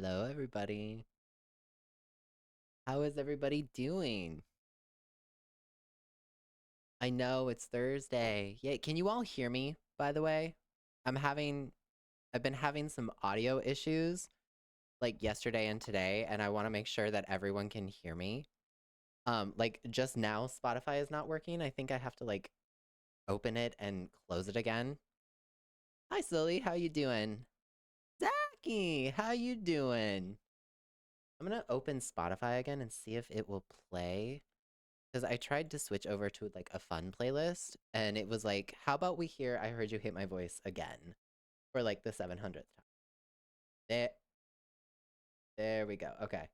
Hello, everybody. How is everybody doing? I know it's Thursday. Yeah, can you all hear me, by the way? I'm having, I've been having some audio issues like yesterday and today, and I want to make sure that everyone can hear me. Like just now, Spotify is not working. I think I have to like open it and close it again. Hi, Silly. How you doing? Zachy, how you doing? I'm gonna open Spotify again and see if it will play. Because I tried to switch over to like a fun playlist, and it was like, how about we hear I Heard You Hate My Voice again for like the 700th time. There, there we go. Okay.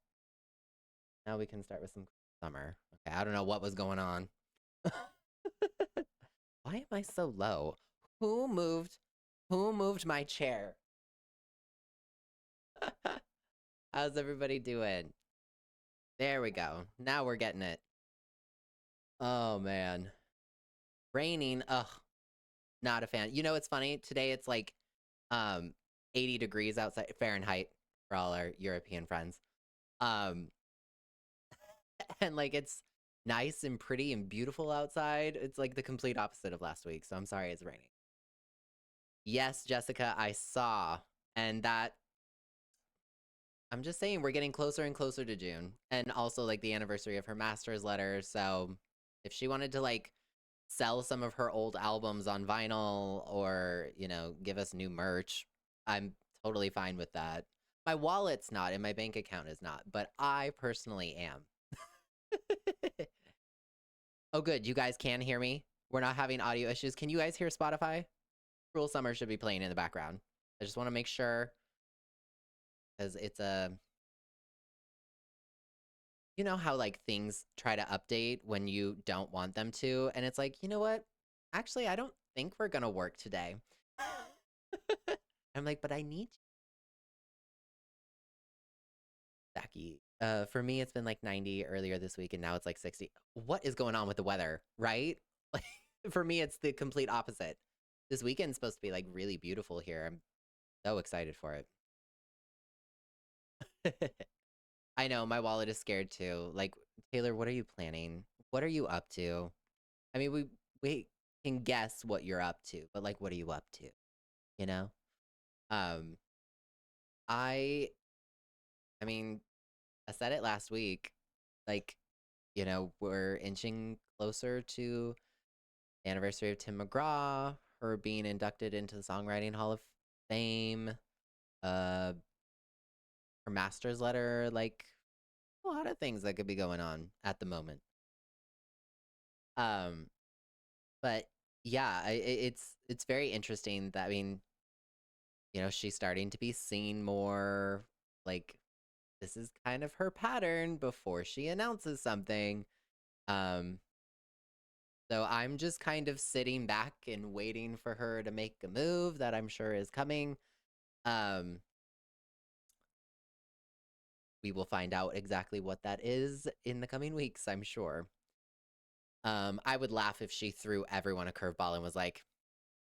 Now we can start with some summer. Okay, I don't know what was going on. Why am I so low? Who moved who moved my chair? How's everybody doing? There we go. Now we're getting it. Oh man. Raining. Ugh. Not a fan. You know, it's funny. Today it's like um 80 degrees outside Fahrenheit for all our European friends. Um and like it's nice and pretty and beautiful outside. It's like the complete opposite of last week. So I'm sorry it's raining. Yes, Jessica, I saw. And that I'm just saying we're getting closer and closer to June. And also like the anniversary of her master's letter. So if she wanted to like sell some of her old albums on vinyl or, you know, give us new merch, I'm totally fine with that. My wallet's not and my bank account is not, but I personally am. Oh, good. You guys can hear me. We're not having audio issues. Can you guys hear Spotify? Cruel Summer should be playing in the background. I just want to make sure because it's a. You know how like things try to update when you don't want them to, and it's like, you know what? Actually, I don't think we're gonna work today. I'm like, but I need Saki. For me, it's been like 90 earlier this week, and now it's like 60. What is going on with the weather, right? Like, for me, it's the complete opposite. This weekend's supposed to be like really beautiful here. I'm so excited for it. I know my wallet is scared too. Like, Taylor, what are you planning? What are you up to? I mean, we can guess what you're up to, but like, what are you up to? You know? Um, I, I mean, I said it last week. Like, you know, we're inching closer to the anniversary of Tim McGraw, her being inducted into the Songwriting Hall of Fame, uh, her master's letter, like a lot of things that could be going on at the moment. Um, but yeah, it's very interesting that I mean, you know, she's starting to be seen more. Like this is kind of her pattern before she announces something. Um, So I'm just kind of sitting back and waiting for her to make a move that I'm sure is coming. Um, we will find out exactly what that is in the coming weeks, I'm sure. I would laugh if she threw everyone a curveball and was like,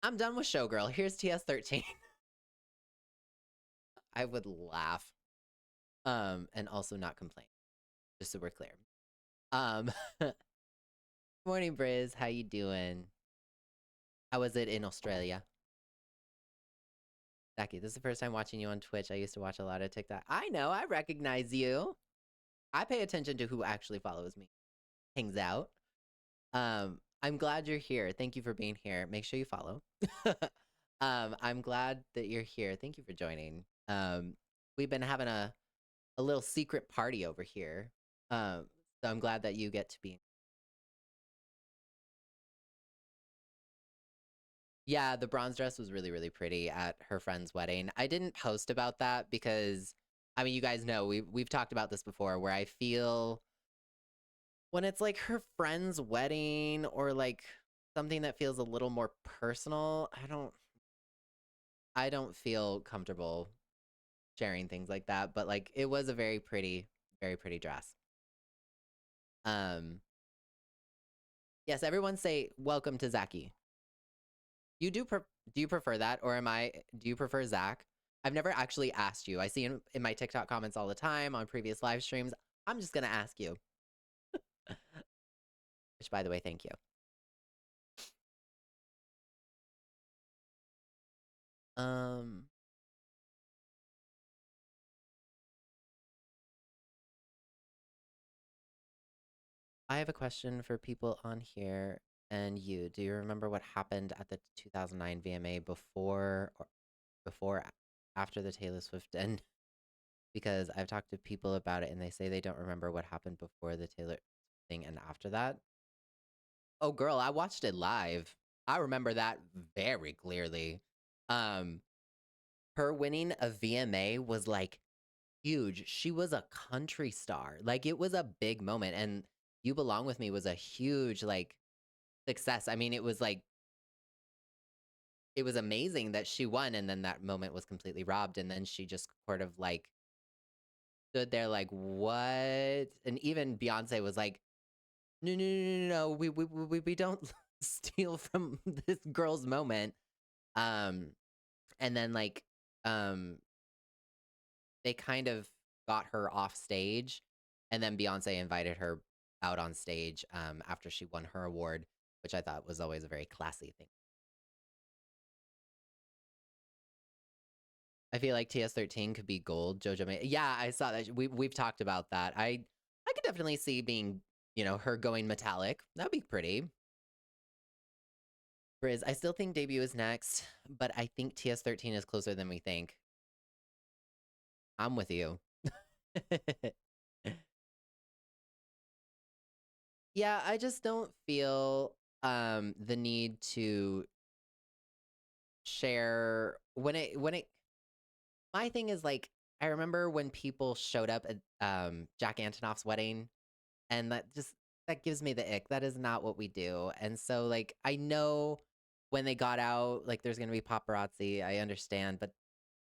I'm done with Showgirl. Here's TS13. I would laugh. And also not complain, just so we're clear. Um, morning, Briz. How you doing? How was it in Australia? Becky, this is the first time watching you on Twitch. I used to watch a lot of TikTok. I know, I recognize you. I pay attention to who actually follows me, hangs out. I'm glad you're here. Thank you for being here. Make sure you follow. I'm glad that you're here. Thank you for joining. We've been having a little secret party over here. So I'm glad that you get to be. Yeah, the bronze dress was really, really pretty at her friend's wedding. I didn't post about that because, I mean, you guys know we've talked about this before, where I feel when it's like her friend's wedding or like something that feels a little more personal, I don't feel comfortable sharing things like that, but like it was a very pretty dress. Um yes, everyone say welcome to Zachy. You do do you prefer that or am I do you prefer Zach? I've never actually asked you. I see in my TikTok comments all the time on previous live streams. I'm just gonna ask you. Which, by the way, thank you. Um, I have a question for people on here and you. Do you remember what happened at the 2009 VMA before, after the Taylor Swift end? Because I've talked to people about it and they say they don't remember what happened before the Taylor thing and after that. Oh, girl, I watched it live. I remember that very clearly. Um, her winning a VMA was like huge. She was a country star. Like it was a big moment, and You Belong With Me was a huge like success. I mean, it was amazing that she won, and then that moment was completely robbed, and then she just sort of like stood there like, what? And even Beyonce was like, no, no, no, no, no, we don't steal from this girl's moment. Um, and then like, um, they kind of got her off stage, and then Beyonce invited her out on stage after she won her award, which I thought was always a very classy thing. I feel like TS13 could be gold. Jojo May. Yeah, I saw that. We've talked about that. I could definitely see being, her going metallic. That'd be pretty. Briz, I still think debut is next, but I think TS13 is closer than we think. I'm with you. Yeah, I just don't feel the need to share when it my thing is like I remember when people showed up at Jack Antonoff's wedding, and that gives me the ick. That is not what we do. And so like I know when they got out, like there's gonna be paparazzi. I understand, but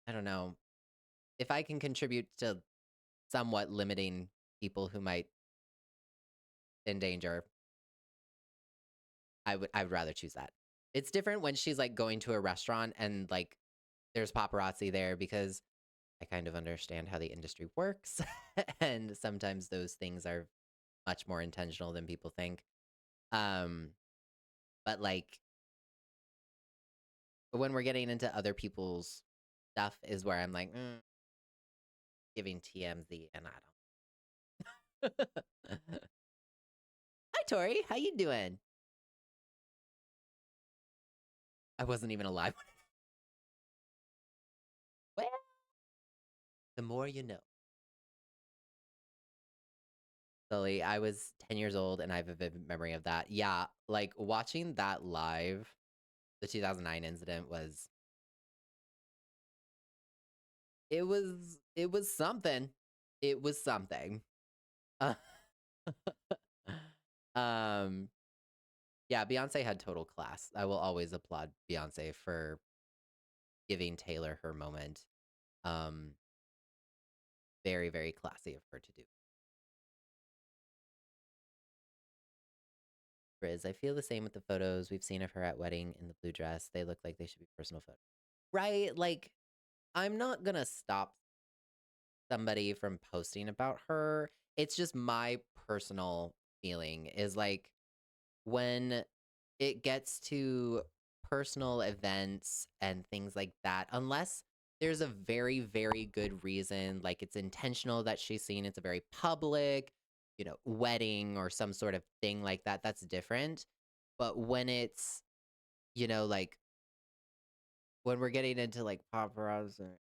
I don't know. If I can contribute to somewhat limiting people who might endanger, I would rather choose that. It's different when she's like going to a restaurant and like there's paparazzi there because I kind of understand how the industry works and sometimes those things are much more intentional than people think. Um but like when we're getting into other people's stuff is where I'm like giving TMZ and I don't. Hi Tori, how you doing? I wasn't even alive. Well, the more you know. Sully, I was 10 years old and I have a vivid memory of that. Yeah, like watching that live, the 2009 incident it was something. It was something. Uh, um yeah, Beyonce had total class. I will always applaud Beyonce for giving Taylor her moment. Um very very classy of her to do. Riz, I feel the same with the photos we've seen of her at wedding in the blue dress. They look like they should be personal photos. Right? Like I'm not going to stop somebody from posting about her. It's just my personal feeling is like when it gets to personal events and things like that, unless there's a very, very good reason, like it's intentional that she's seen, it's a very public, wedding or some sort of thing like that, that's different. But when it's, like when we're getting into like paparazzi,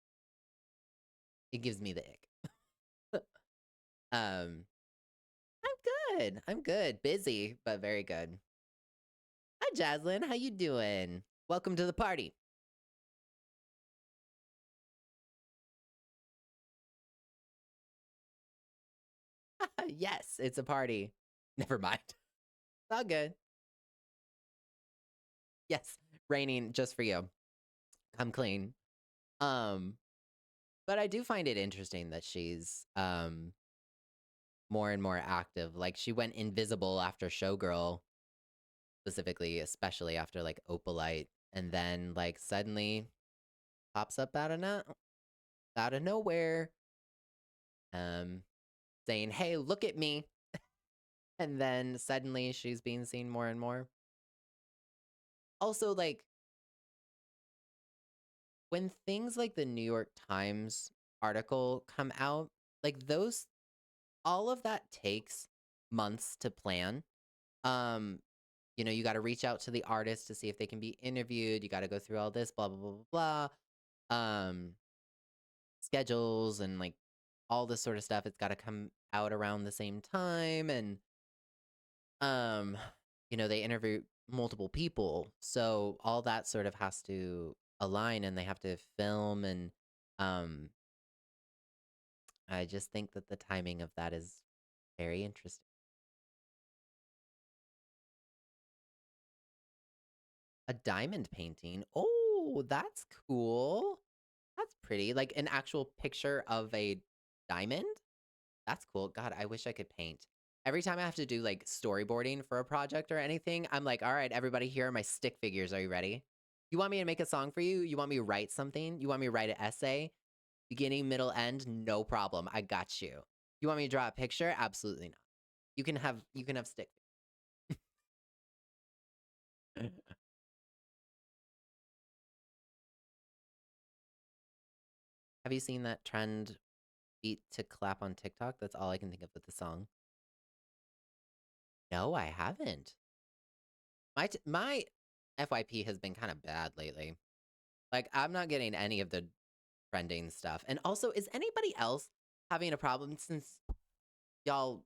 it gives me the ick. um, I'm good. I'm good. Busy, but very good. Hi, Jaslyn. How you doing? Welcome to the party. Yes, it's a party. Never mind. It's all good. Yes, raining just for you. Come clean. Um, but I do find it interesting that she's more and more active. Like she went invisible after Showgirl, specifically, especially after like Opalite, and then like suddenly pops up out of out of nowhere, um, saying, "Hey, look at me," and then suddenly she's being seen more and more. Also, like when things like the New York Times article come out, like those, all of that takes months to plan. Um, you got to reach out to the artist to see if they can be interviewed. You got to go through all this, blah blah blah blah blah. Schedules and like all this sort of stuff. It's got to come out around the same time, and um, they interview multiple people, so all that sort of has to align, and they have to film, and um, I just think that the timing of that is very interesting. A diamond painting. Oh, that's cool. That's pretty. Like an actual picture of a diamond? That's cool. God, I wish I could paint. Every time I have to do like storyboarding for a project or anything, I'm like, all right, everybody, here are my stick figures. Are you ready? You want me to make a song for you? You want me to write something? You want me to write an essay? Beginning, middle, end? No problem. I got you. You want me to draw a picture? Absolutely not. You can have stick. Have you seen that trend beat to clap on TikTok? That's all I can think of with the song. No, I haven't. My FYP has been kind of bad lately. Like I'm not getting any of the trending stuff. And also, is anybody else having a problem since y'all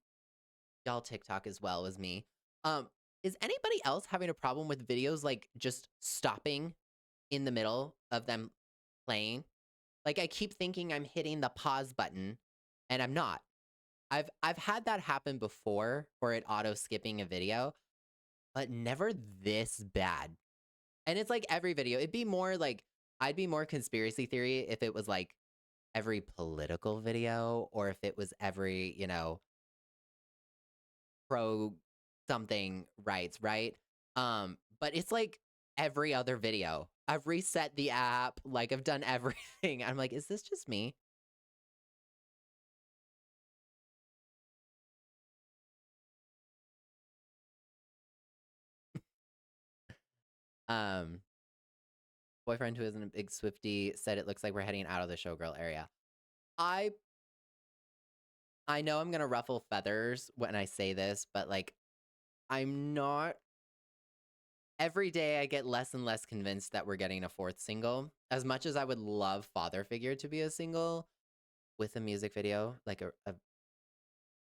y'all TikTok as well as me? Um, is anybody else having a problem with videos like just stopping in the middle of them playing? Like I keep thinking I'm hitting the pause button and I'm not. I've had that happen before, or it auto skipping a video, but never this bad. And it's like every video. It'd be more like I'd be more conspiracy theory if it was like every political video, or if it was every, pro something rights, right? But it's like every other video. I've reset the app, like I've done everything. I'm like, is this just me? Um, boyfriend who isn't a big Swifty said it looks like we're heading out of the showgirl area. I I know I'm gonna ruffle feathers when I say this, but like I'm not. Every day I get less and less convinced that we're getting a fourth single. As much as I would love Father Figure to be a single with a music video, like a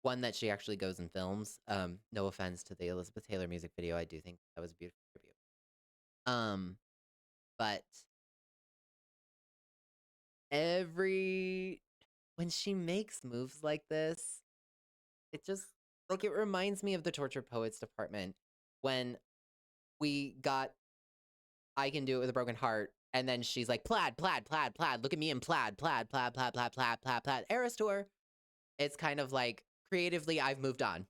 one that she actually goes and films. No offense to the Elizabeth Taylor music video, I do think that was a beautiful tribute. But every when she makes moves like this, it just like it reminds me of the Tortured Poets department when we got I Can Do It With a Broken Heart, and then she's like, plaid, plaid, plaid, plaid, look at me in plaid, plaid, plaid, plaid, plaid, plaid, plaid, plaid, Eras Tour. It's kind of like, creatively, I've moved on.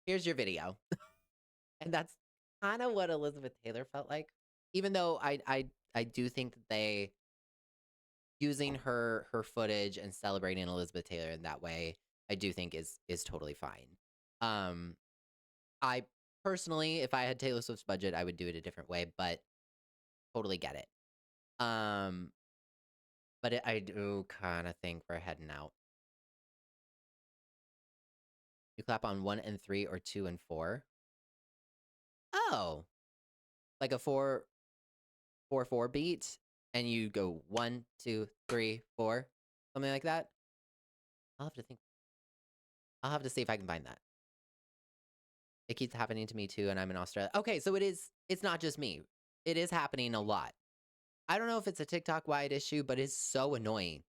Here's your video. And that's kind of what Elizabeth Taylor felt like. Even though I do think that they using her footage and celebrating Elizabeth Taylor in that way, I do think is totally fine. Um, I personally, if I had Taylor Swift's budget, I would do it a different way, but totally get it. Um, but I do kind of think we're heading out. You clap on 1 and 3 or 2 and 4. Oh, like a 4 4 beat, and you go 1 2 3 4, something like that. I'll have to think. I'll have to see if I can find that. It keeps happening to me too, and I'm in Australia. Okay, so it's not just me. It is happening a lot. I don't know if it's a TikTok wide issue, but it's so annoying.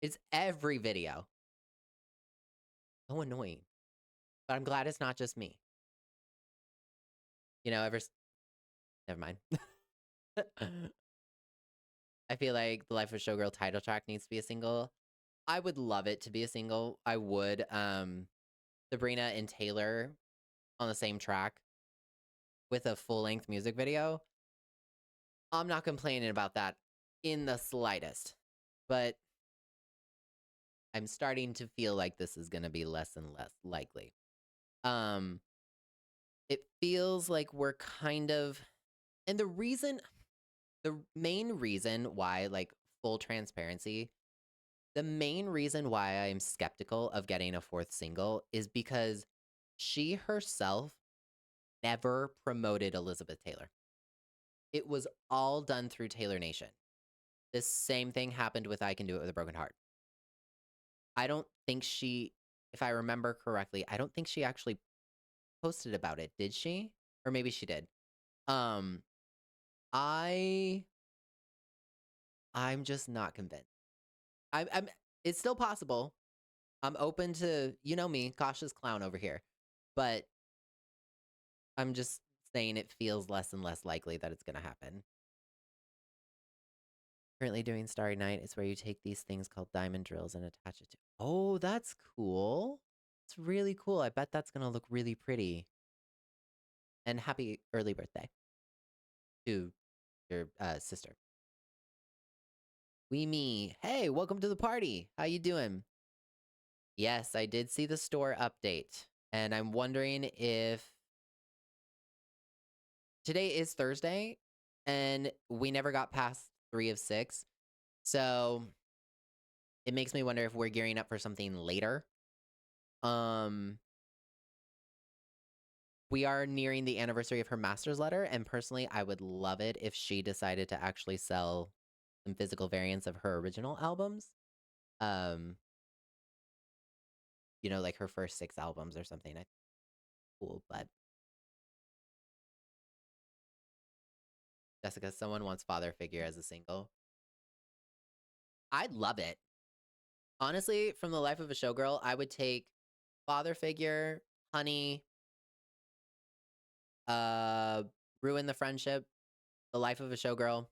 It's every video. So annoying. But I'm glad it's not just me. Never mind. I feel like the Life of Showgirl title track needs to be a single. I would love it to be a single. I would. Sabrina and Taylor on the same track with a full length music video. I'm not complaining about that in the slightest. But I'm starting to feel like this is going to be less and less likely. Um, it feels like we're kind of, and the main reason why, like, full transparency, the main reason why I'm skeptical of getting a fourth single is because she herself never promoted Elizabeth Taylor. It was all done through Taylor Nation. This same thing happened with I Can Do It With a Broken Heart. I don't think she, if I remember correctly, I don't think she actually posted about it, did she? Or maybe she did. Um, I I'm just not convinced. I'm it's still possible. I'm open to, you know me, cautious clown over here. But I'm just saying it feels less and less likely that it's gonna happen. Currently doing Starry Night is where you take these things called diamond drills and attach it to. Oh, that's cool. It's really cool. I bet that's gonna look really pretty. And happy early birthday to your sister. We me. Hey, welcome to the party. How you doing? Yes, I did see the store update. And I'm wondering if today is Thursday and we never got past 3 of 6. So it makes me wonder if we're gearing up for something later. Um we are nearing the anniversary of her master's letter, and personally I would love it if she decided to actually sell some physical variants of her original albums. Um you know, like her first 6 albums or something. I cool, but Jessica, someone wants Father Figure as a single. I'd love it. Honestly, from the life of a showgirl, I would take Father Figure, Honey, uh, Ruin the Friendship, The Life of a Showgirl.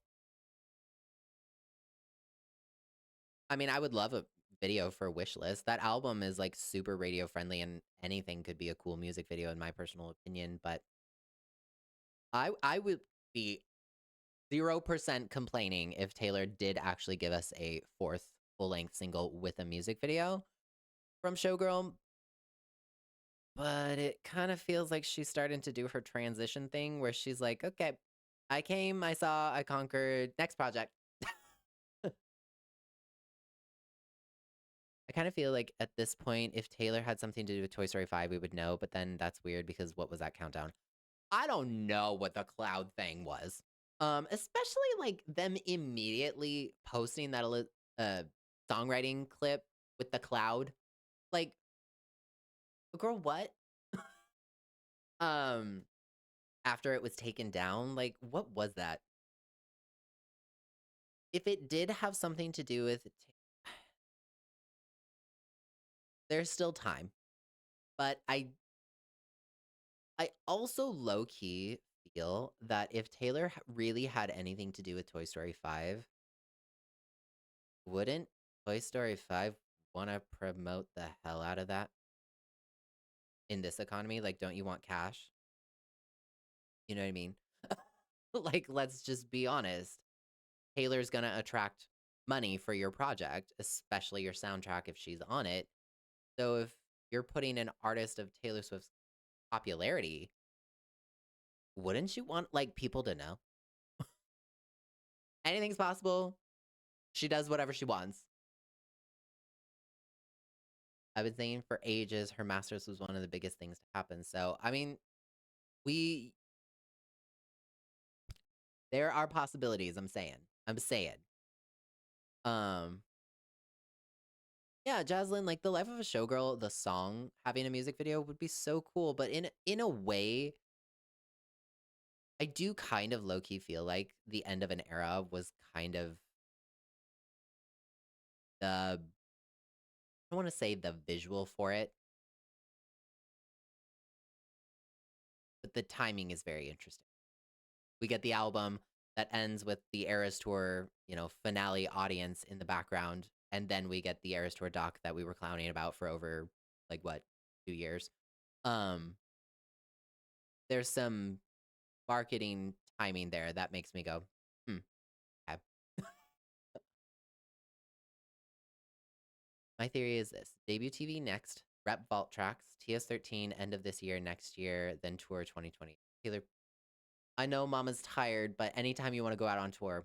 I mean, I would love a video for Wishlist. That album is like super radio friendly and anything could be a cool music video in my personal opinion, but I would be 0% complaining if Taylor did actually give us a fourth full-length single with a music video from Showgirl. But it kind of feels like she's starting to do her transition thing where she's like, okay, I came, I saw, I conquered, next project. I kind of feel like at this point, if Taylor had something to do with Toy Story 5, we would know, but then that's weird because what was that countdown? I don't know what the cloud thing was. Especially like them immediately posting that uh songwriting clip with the cloud. Like, girl, what? Um, after it was taken down, like, what was that? If it did have something to do with there's still time. But I also low key feel that if Taylor really had anything to do with Toy Story 5, wouldn't Toy Story 5 want to promote the hell out of that in this economy? Like, don't you want cash? You know what I mean? Like, let's just be honest. Taylor's gonna attract money for your project, especially your soundtrack if she's on it. So if you're putting an artist of Taylor Swift's popularity, wouldn't you want like people to know? Anything's possible. She does whatever she wants. I've been saying for ages her masters was one of the biggest things to happen. So I mean, we there are possibilities, I'm saying. I'm saying. Um yeah, Jaslyn, like The Life of a Showgirl, the song having a music video would be so cool, but in a way, I do kind of low key feel like the end of an era was kind of the I want to say the visual for it, but the timing is very interesting. We get the album that ends with the Eras Tour, you know, finale audience in the background, and then we get the Eras Tour doc that we were clowning about for over like what 2 years. Um, there's some marketing timing there that makes me go, hmm. Okay. My theory is this: debut TV next, rep Vault Tracks, TS13 end of this year, next year, then tour 2020. Taylor, I know Mama's tired, but anytime you want to go out on tour,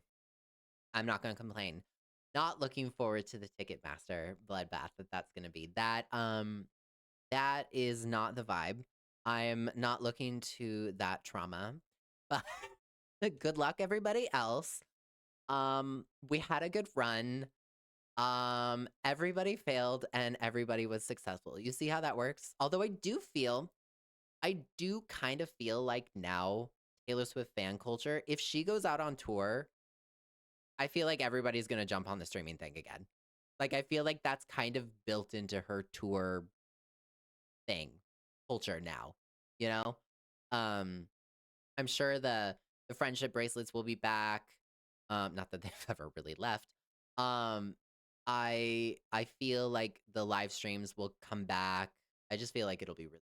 I'm not going to complain. Not looking forward to the Ticketmaster bloodbath that's going to be. That is not the vibe. I'm not looking to that trauma. But good luck everybody else. We had a good run. Everybody failed and everybody was successful. You see how that works? Although I do kind of feel like now Taylor Swift fan culture, if she goes out on tour, I feel like everybody's going to jump on the streaming thing again. Like, I feel like that's kind of built into her tour thing, culture now, you know? Um, I'm sure the friendship bracelets will be back. Not that they've ever really left. Um, I feel like the live streams will come back. I just feel like it'll be really.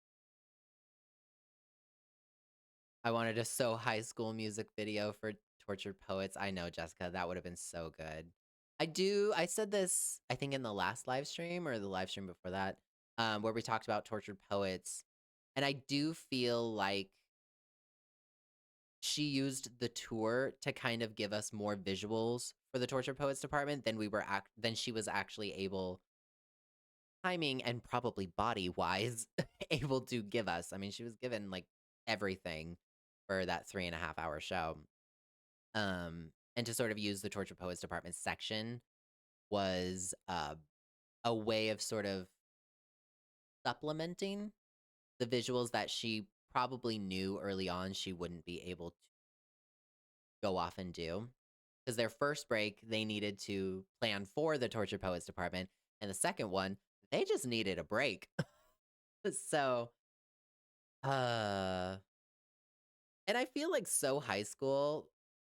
I wanted a So High School music video for Tortured Poets. I know, Jessica, that would have been so good. I said this, I think in the last live stream or the live stream before that, where we talked about Tortured Poets. And I do feel like she used the tour to kind of give us more visuals for the Tortured Poets department than she was actually able, timing and probably body wise, able to give us. I mean, she was given like everything for that 3.5 hour show. And to sort of use the Tortured Poets department section was a way of sort of supplementing the visuals that she probably knew early on she wouldn't be able to go off and do. Because their first break, they needed to plan for the Tortured Poets department. And the second one, they just needed a break. So, and I feel like So High School,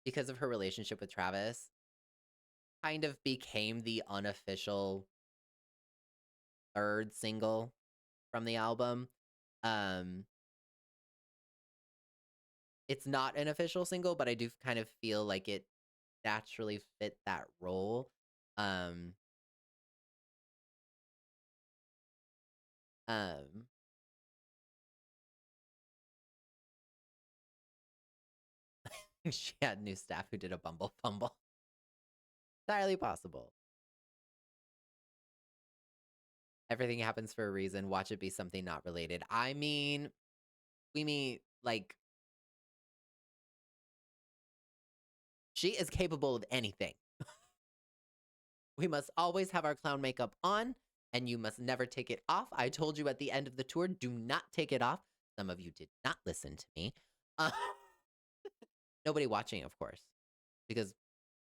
because of her relationship with Travis, kind of became the unofficial third single from the album. Um, it's not an official single, but I do kind of feel like it naturally fit that role. Um, um, she had new staff who did a Bumble Fumble. Entirely possible. Everything happens for a reason. Watch it be something not related. I mean, we mean like she is capable of anything. We must always have our clown makeup on, and you must never take it off. I told you at the end of the tour, do not take it off. Some of you did not listen to me. Uh, nobody watching, of course, because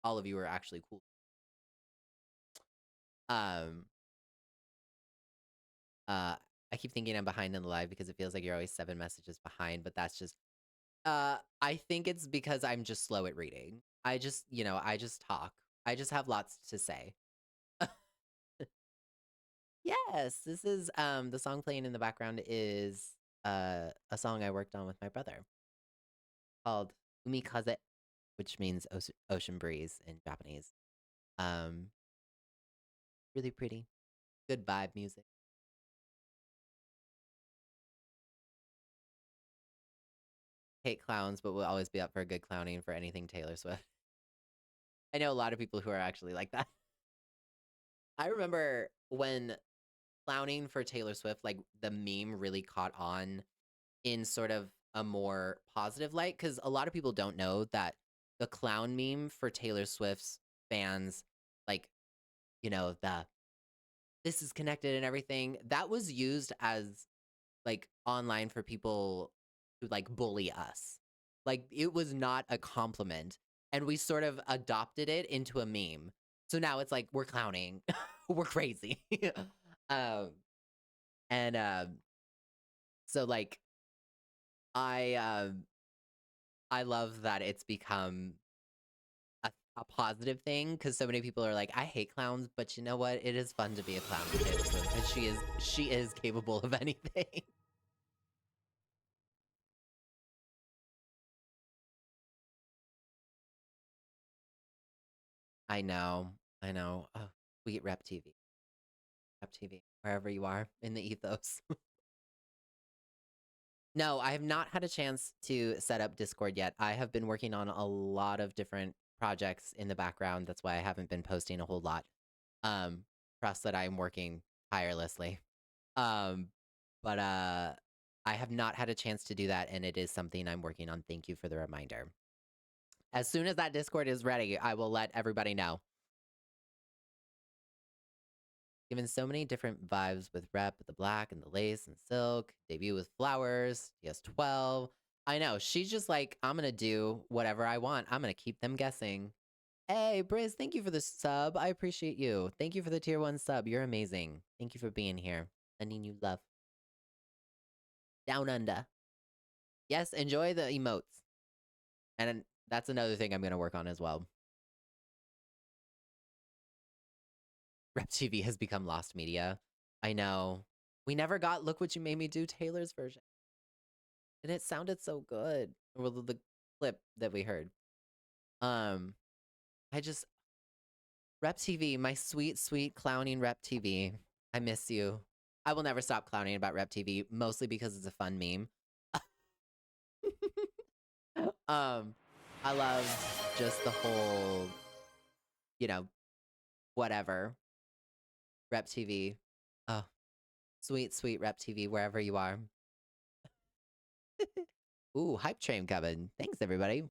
all of you are actually cool. Um, I keep thinking I'm behind in the live because it feels like you're always 7 messages behind, but that's just I think it's because I'm just slow at reading. I just talk. I just have lots to say. Yes, this is the song playing in the background is a song I worked on with my brother called Umikaze, which means ocean breeze in Japanese. Um really pretty. Good vibe music. Hate clowns, but will always be up for a good clowning for anything Taylor Swift. I know a lot of people who are actually like that. I remember when clowning for Taylor Swift, like the meme really caught on in sort of a more positive light, because a lot of people don't know that the clown meme for Taylor Swift's fans, like, the this is connected and everything, that was used as like online for people who like bully us. Like it was not a compliment. And we sort of adopted it into a meme. So now it's like we're clowning. We're crazy. um and so like I I love that it's become a positive thing because so many people are like, I hate clowns, but you know what? It is fun to be a clown with Taylor Swift because she is capable of anything. I know. I know. Oh, we get Rep TV. Rep TV, wherever you are in the ethos. No, I have not had a chance to set up Discord yet. I have been working on a lot of different projects in the background. That's why I haven't been posting a whole lot. Trust that I'm working tirelessly. Um, but I have not had a chance to do that, and it is something I'm working on. Thank you for the reminder. As soon as that Discord is ready, I will let everybody know. Given so many different vibes with Rep, the black and the lace and silk, debut with flowers, DS12. I know, she's just like, I'm gonna do whatever I want. I'm gonna keep them guessing. Hey, Briz, thank you for the sub. I appreciate you. Thank you for the tier 1 sub. You're amazing. Thank you for being here. Sending you love. Down under. Yes, enjoy the emotes. And that's another thing I'm gonna work on as well. Rep TV has become lost media. I know. We never got Look What You Made Me Do Taylor's version. And it sounded so good. Well, the clip that we heard. I just Rep TV, my sweet, sweet clowning Rep TV. I miss you. I will never stop clowning about Rep TV, mostly because it's a fun meme. I love just the whole, you know, whatever. Rep TV. Oh, sweet, sweet Rep TV, wherever you are. Ooh, hype train coming. Thanks, everybody.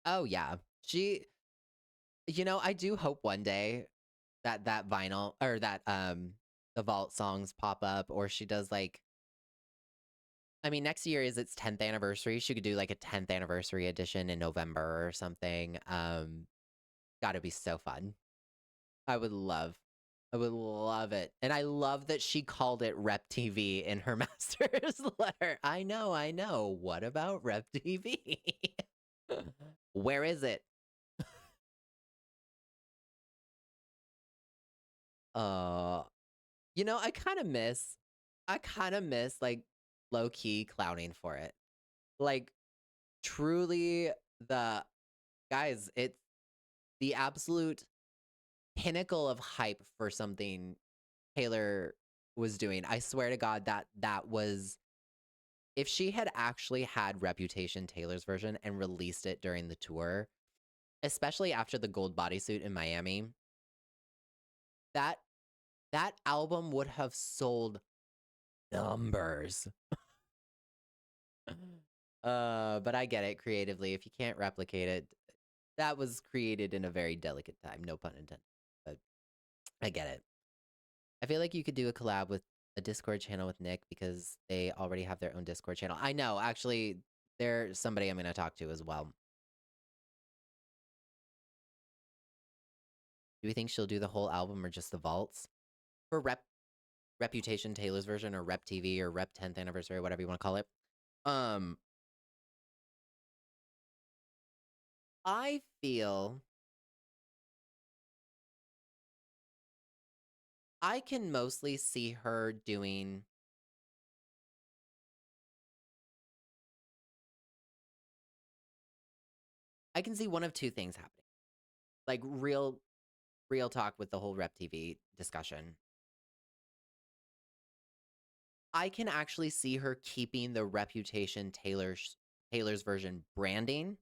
Oh, yeah. I do hope one day that vinyl or that the vault songs pop up, or she does like, I mean, next year is its 10th anniversary. She could do like a 10th anniversary edition in November or something. Gotta be so fun. I would love it. And I love that she called it Rep TV in her master's letter. I know. What about Rep TV? Where is it? Uh, I kind of miss like low key clowning for it. Like truly the guys, it's the absolute pinnacle of hype for something Taylor was doing. I swear to God that was, if she had actually had Reputation Taylor's version and released it during the tour, especially after the gold bodysuit in Miami, that that album would have sold numbers. But I get it creatively. If you can't replicate it, that was created in a very delicate time, no pun intended. But I get it. I feel like you could do a collab with a Discord channel with Nick because they already have their own Discord channel. I know, actually, they're somebody I'm going to talk to as well. Do we think she'll do the whole album or just the vaults? For Reputation Taylor's version, or Rep TV, or Rep 10th anniversary, whatever you want to call it. I feel I can mostly see her doing I can see one of two things happening. Like real talk with the whole Rep TV discussion. I can actually see her keeping the Reputation Taylor's version branding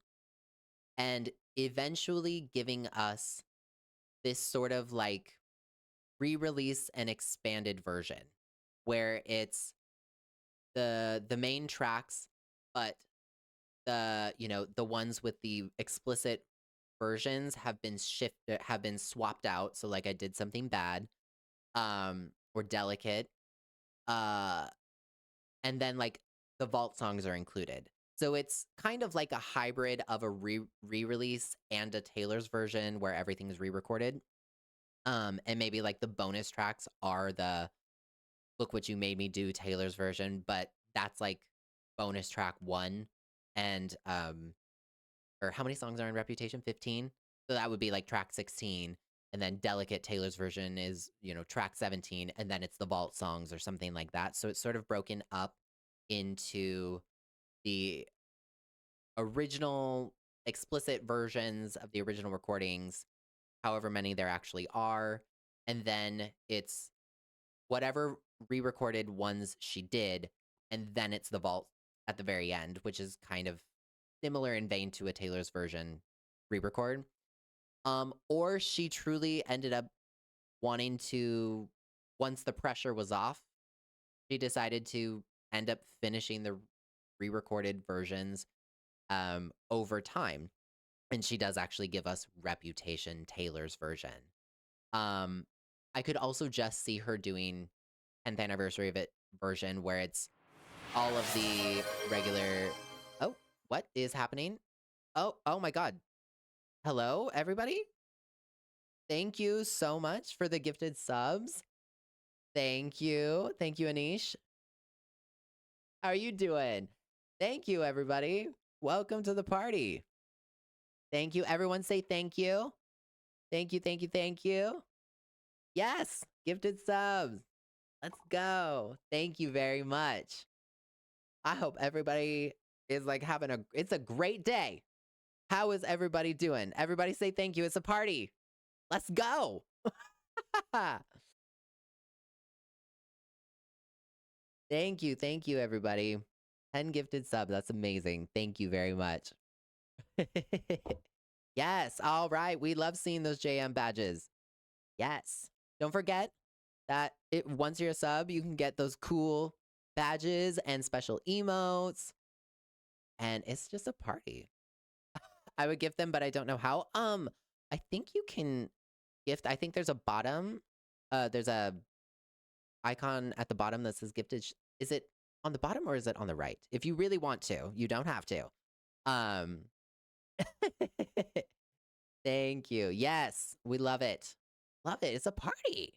and eventually giving us this sort of like re-release and expanded version where it's the main tracks, but the ones with the explicit versions have been swapped out. So like I Did Something Bad, or Delicate, and then like the vault songs are included. So it's kind of like a hybrid of a re-release and a Taylor's version where everything is re-recorded. And maybe like the bonus tracks are the Look What You Made Me Do Taylor's version, but that's like bonus track 1, and or how many songs are in Reputation? 15. So that would be like track 16, and then Delicate Taylor's version is, track 17, and then it's the vault songs or something like that. So it's sort of broken up into the original explicit versions of the original recordings, however many there actually are, and then it's whatever re-recorded ones she did, and then it's the vault at the very end, which is kind of similar in vein to a Taylor's version re-record. Or she truly ended up wanting to, once the pressure was off, she decided to end up finishing the re-recorded versions over time. And she does actually give us Reputation, Taylor's version. I could also just see her doing 10th anniversary of it version where it's all of the regular. Oh, what is happening? Oh my god. Hello, everybody? Thank you so much for the gifted subs. Thank you. Thank you, Anish. How are you doing? Thank you, everybody. Welcome to the party. Thank you. Everyone say thank you. Thank you, thank you, thank you. Yes, gifted subs. Let's go. Thank you very much. I hope everybody is like having it's a great day. How is everybody doing? Everybody say thank you. It's a party. Let's go. Thank you, everybody. 10 gifted subs. That's amazing. Thank you very much. Yes. All right. We love seeing those JM badges. Yes. Don't forget that once you're a sub, you can get those cool badges and special emotes. And it's just a party. I would gift them, but I don't know how. I think you can gift. I think there's a bottom. There's a icon at the bottom that says gifted. Is it on the bottom or is it on the right? If you really want to, you don't have to. Thank you. Yes, we love it. Love it. It's a party.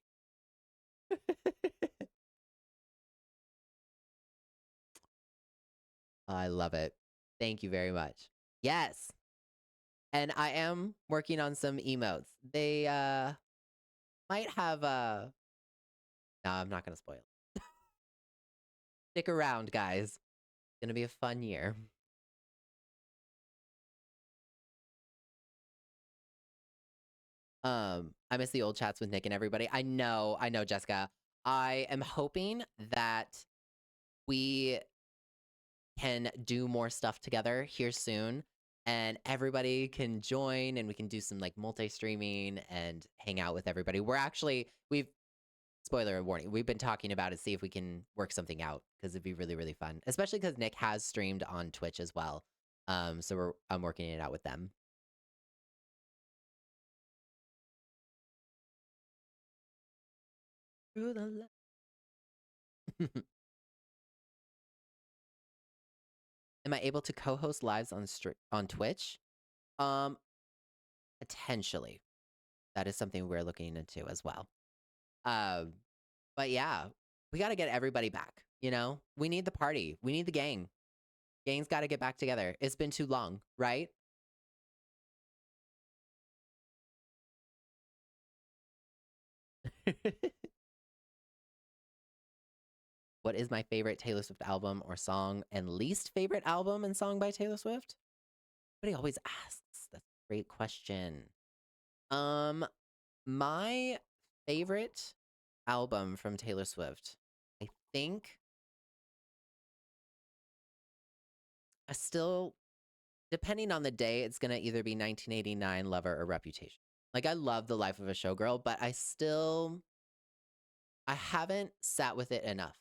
I love it. Thank you very much. Yes. And I am working on some emotes. They might have no, I'm not gonna spoil it. Stick around, guys. It's gonna be a fun year. I miss the old chats with Nick and everybody. I know, Jessica. I am hoping that we can do more stuff together here soon and everybody can join and we can do some like multi-streaming and hang out with everybody. We've spoiler warning, we've been talking about it, see if we can work something out because it'd be really, really fun, especially because Nick has streamed on Twitch as well. So I'm working it out with them. Through the Am I able to co-host lives on Twitch? Potentially. That is something we're looking into as well. But yeah, we got to get everybody back. You know, we need the party. We need the gang. Gang's got to get back together. It's been too long, right? What is my favorite Taylor Swift album or song and least favorite album and song by Taylor Swift? Everybody always asks. That's a great question. My favorite album from Taylor Swift, I think I still, depending on the day, it's gonna either be 1989, Lover, or Reputation. Like I love The Life of a Showgirl, but I haven't sat with it enough.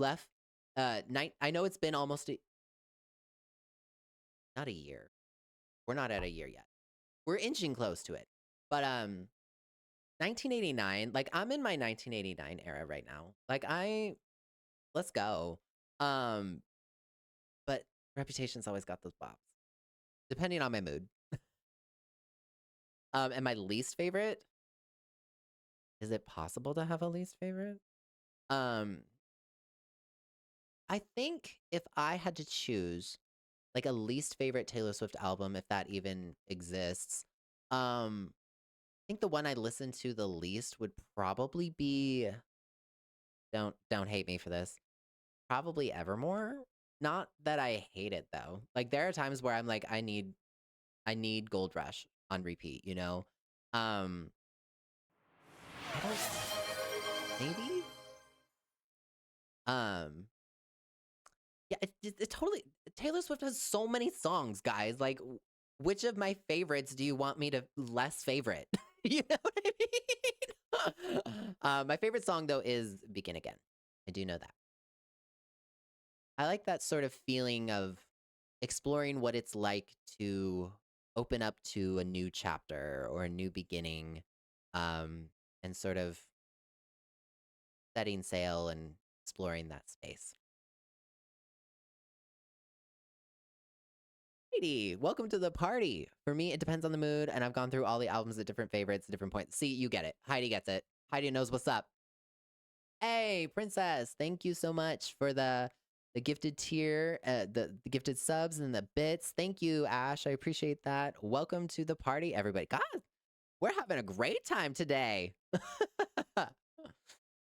I know it's been almost not a year. We're not at a year yet. We're inching close to it. But 1989, like I'm in my 1989 era right now. Like let's go. But Reputation's always got those bops. Depending on my mood. And my least favorite? Is it possible to have a least favorite? I think if I had to choose like a least favorite Taylor Swift album, if that even exists, I think the one I listen to the least would probably be don't hate me for this. Probably Evermore. Not that I hate it though. Like there are times where I'm like I need Gold Rush on repeat, you know? I don't. Maybe. Um. Yeah, it totally. Taylor Swift has so many songs, guys. Like, which of my favorites do you want me to less favorite? You know what I mean? My favorite song though is "Begin Again." I do know that. I like that sort of feeling of exploring what it's like to open up to a new chapter or a new beginning, um, and sort of setting sail and exploring that space. Heidi, welcome to the party. For me, it depends on the mood, and I've gone through all the albums at different favorites, different points. See, you get it. Heidi gets it. Heidi knows what's up. Hey, Princess, thank you so much for the gifted tier, the gifted subs and the bits. Thank you, Ash. I appreciate that. Welcome to the party, everybody. God, we're having a great time today.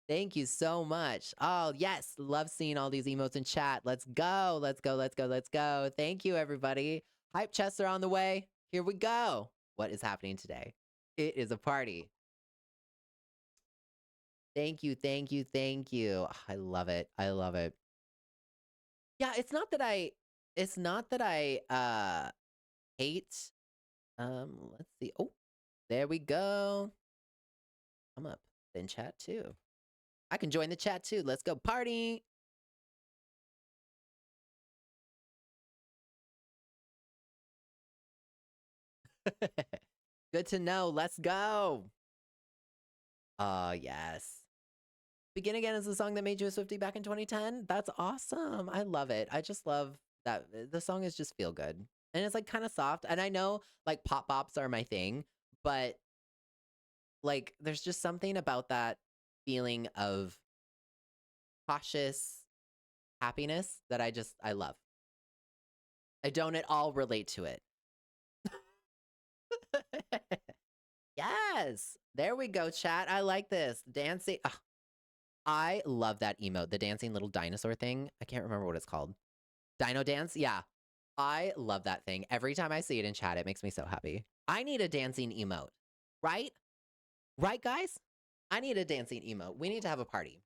Thank you so much. Oh, yes. Love seeing all these emotes in chat. Let's go. Let's go. Let's go. Let's go. Thank you, everybody. Hype chests are on the way. Here we go. What is happening today? It is a party. Thank you. Thank you. Thank you. I love it. I love it. Yeah, it's not that I hate let's see. Oh, there we go. I'm up in chat too. I can join the chat too. Let's go party. Good to know. Let's go. Yes. Begin Again is the song that made you a Swiftie back in 2010. That's awesome. I love it. I just love that the song is just feel good. And it's like kind of soft. And I know like pop bops are my thing, but like there's just something about that feeling of cautious happiness that I love. I don't at all relate to it. Yes. There we go, chat. I like this. Dancing. Ugh, I love that emote, the dancing little dinosaur thing. I can't remember what it's called. Dino dance? Yeah. I love that thing. Every time I see it in chat, it makes me so happy. I need a dancing emote. Right? Right, guys? I need a dancing emote. We need to have a party.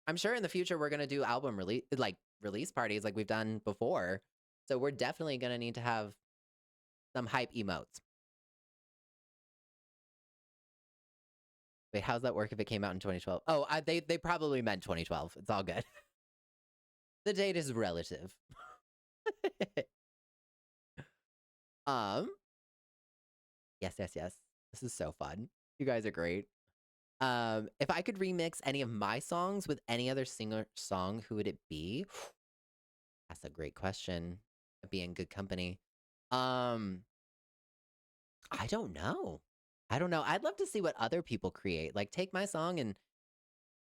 I'm sure in the future we're gonna do album release parties like we've done before. So we're definitely gonna need to have some hype emotes. Wait, how's that work if it came out in 2012? Oh, they probably meant 2012. It's all good. The date is relative. um, yes, yes, yes. This is so fun. You guys are great. If I could remix any of my songs with any other singer song, who would it be? That's a great question. I'd be in good company. Um, I don't know. I don't know. I'd love to see what other people create. Like take my song and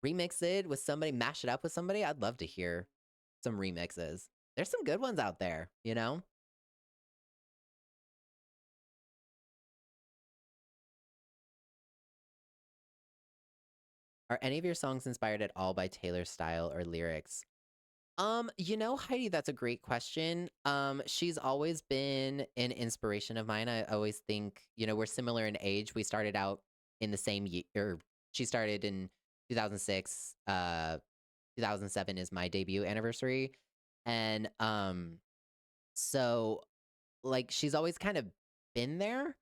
remix it with somebody, mash it up with somebody. I'd love to hear some remixes. There's some good ones out there, you know? Are any of your songs inspired at all by Taylor's style or lyrics? You know, Heidi, that's a great question. She's always been an inspiration of mine. I always think, you know, we're similar in age. We started out in the same year. She started in 2006. 2007 is my debut anniversary. And so like she's always kind of been there.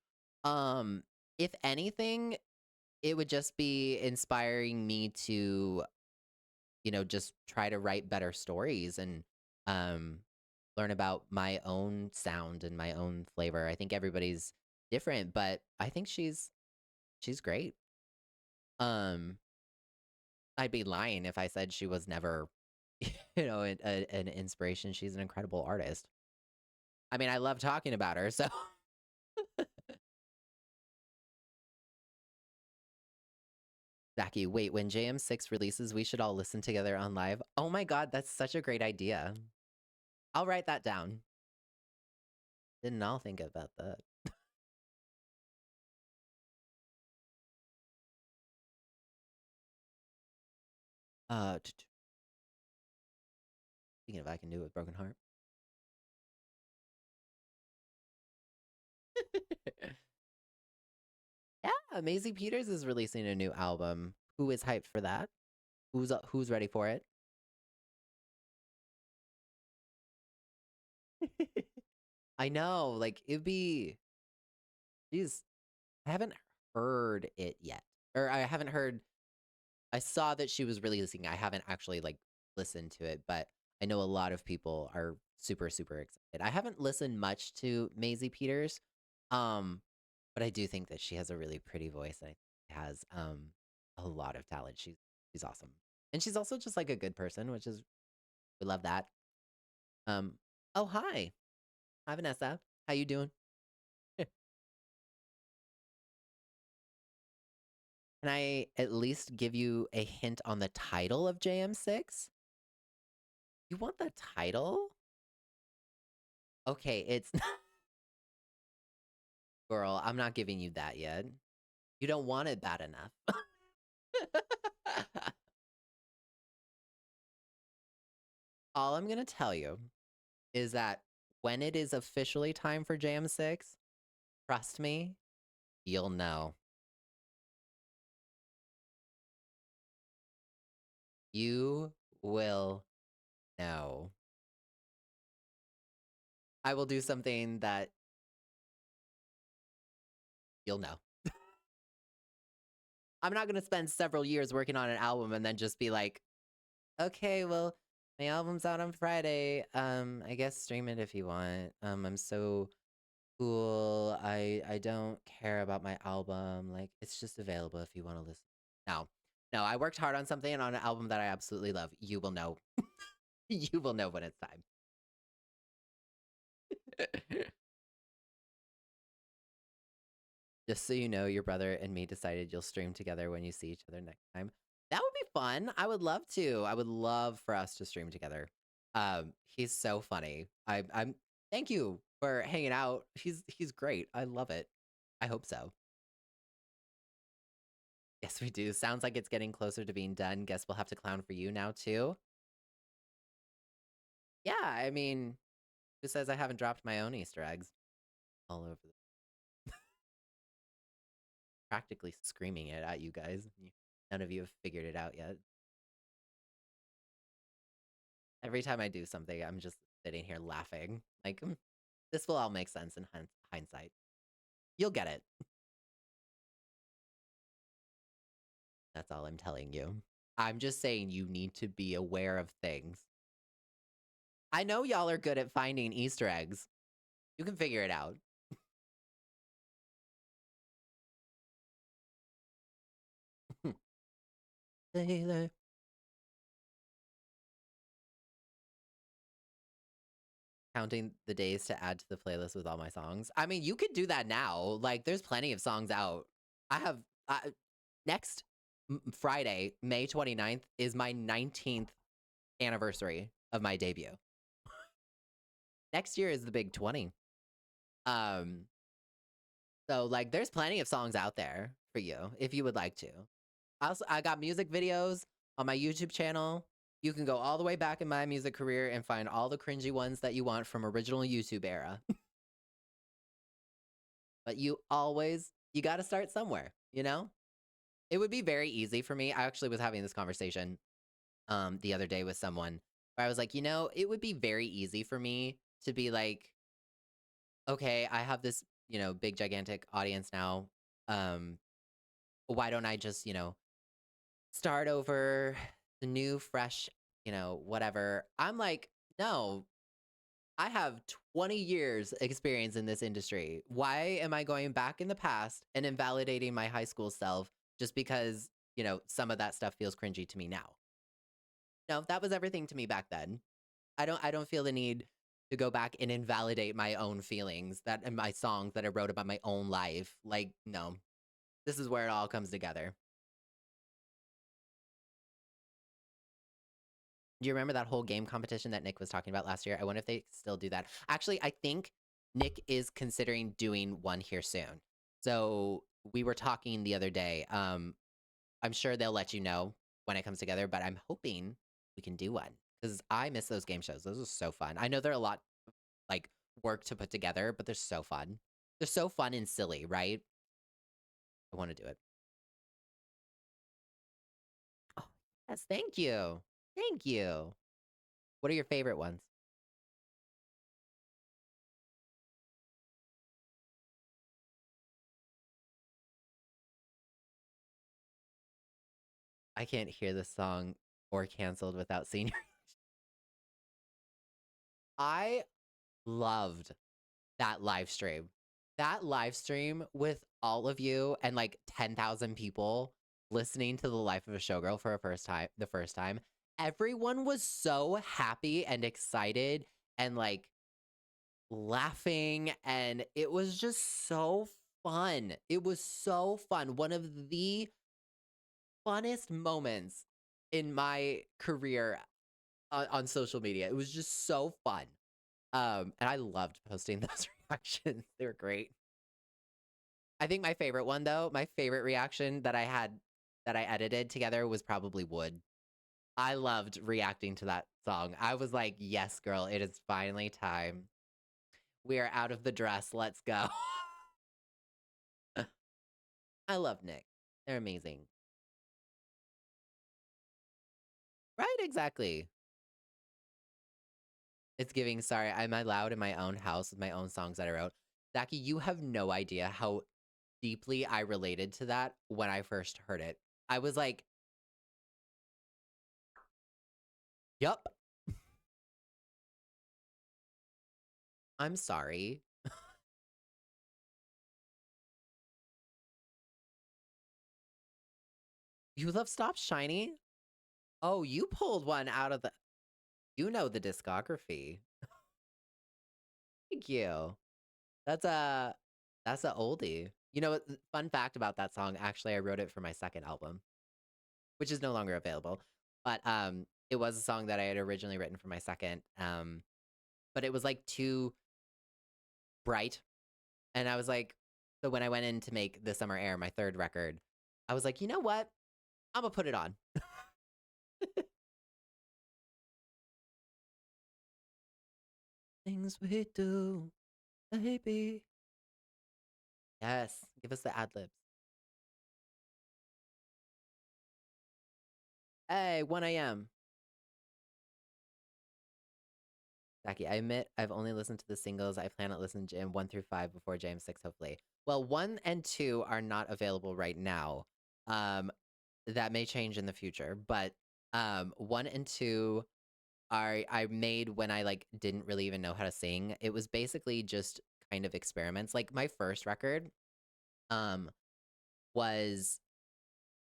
Um, if anything, it would just be inspiring me to, you know, just try to write better stories and um learn about my own sound and my own flavor. I think everybody's different, but I think she's great. Um I'd be lying if I said she was never you know, an inspiration. She's an incredible artist. I mean, I love talking about her, so Zachy, wait, when JM6 releases, we should all listen together on live. Oh my god, that's such a great idea. I'll write that down. Didn't all think about that. Thinking if I can do it with Broken Heart. Yeah, Maisie Peters is releasing a new album. Who is hyped for that? Who's ready for it? I know, like it'd be. Geez, I haven't heard it yet, or I haven't heard. I saw that she was releasing. I haven't actually like listened to it, but I know a lot of people are super super excited. I haven't listened much to Maisie Peters, um, but I do think that she has a really pretty voice and I think she has a lot of talent. She's awesome, and she's also just like a good person, which is we love that. Um, oh hi Vanessa, how you doing? Can I at least give you a hint on the title of JM6? You want the title? Okay, it's girl, I'm not giving you that yet. You don't want it bad enough. All I'm gonna tell you is that when it is officially time for JM6, trust me, you'll know. You will know. I will do something that you'll know. I'm not gonna spend several years working on an album and then just be like, okay, well, my album's out on Friday. I guess stream it if you want. I'm so cool. I don't care about my album. Like, it's just available if you want to listen. No. No, I worked hard on something on an album that I absolutely love. You will know. You will know when it's time. Just so you know, your brother and me decided you'll stream together when you see each other next time. That would be fun. I would love to. I would love for us to stream together. He's so funny. I'm thank you for hanging out. He's great. I love it. I hope so. Yes, we do. Sounds like it's getting closer to being done. Guess we'll have to clown for you now too. Yeah, I mean, who says I haven't dropped my own Easter eggs all over practically screaming it at you guys. None of you have figured it out yet. Every time I do something, I'm just sitting here laughing. Like, this will all make sense in hindsight. You'll get it. That's all I'm telling you. I'm just saying you need to be aware of things. I know y'all are good at finding Easter eggs. You can figure it out. Taylor. Counting the days to add to the playlist with all my songs. I mean, you could do that now. Like, there's plenty of songs out. I have next Friday, May 29th, is my 19th anniversary of my debut. Next year is the big 20. Um, so like, there's plenty of songs out there for you if you would like to. I got music videos on my YouTube channel. You can go all the way back in my music career and find all the cringy ones that you want from original YouTube era. But you got to start somewhere, you know? It would be very easy for me. I actually was having this conversation the other day with someone where I was like, it would be very easy for me to be like, okay, I have this, big gigantic audience now. Um why don't I just, start over the new fresh, whatever. I'm like, no, I have 20 years experience in this industry. Why am I going back in the past and invalidating my high school self just because, some of that stuff feels cringy to me now? No, that was everything to me back then. I don't feel the need to go back and invalidate my own feelings that and my songs that I wrote about my own life. Like, no. This is where it all comes together. Do you remember that whole game competition that Nick was talking about last year? I wonder if they still do that. Actually, I think Nick is considering doing one here soon. So we were talking the other day. I'm sure they'll let you know when it comes together, but I'm hoping we can do one because I miss those game shows. Those are so fun. I know they're a lot like work to put together, but they're so fun. They're so fun and silly, right? I want to do it. Oh, yes, thank you. Thank you. What are your favorite ones? I can't hear the song or canceled without seeing your. I loved that live stream. That live stream with all of you and like 10,000 people listening to the life of a showgirl for the first time. Everyone was so happy and excited and like laughing, and it was just so fun. It was so fun. One of the funnest moments in my career on social media. It was just so fun. And I loved posting those reactions. They were great. I think my favorite one though, my favorite reaction that I had that I edited together was probably Wood. I loved reacting to that song. I was like, yes, girl, it is finally time. We are out of the dress. Let's go. I love Nick. They're amazing. Right, exactly. It's giving, sorry, I'm allowed in my own house with my own songs that I wrote. Zaki, you have no idea how deeply I related to that when I first heard it. I was like, yup, I'm sorry. You love Stop Shiny? Oh, you pulled one out of the. You know the discography. Thank you. That's a that's a oldie. You know, fun fact about that song, actually I wrote it for my second album, which is no longer available. But it was a song that I had originally written for my second. But it was like too bright. And I was like, so when I went in to make The Summer Air, my third record, I was like, you know what? I'm gonna put it on. Things we do, baby. Yes, give us the ad libs. Hey, 1 a.m. Jackie, I admit I've only listened to the singles. I plan on listening to Jam 1 through 5 before Jam 6, hopefully. Well, 1 and 2 are not available right now. Um, that may change in the future, but 1 and 2 are I made when I like didn't really even know how to sing. It was basically just kind of experiments. Like my first record um was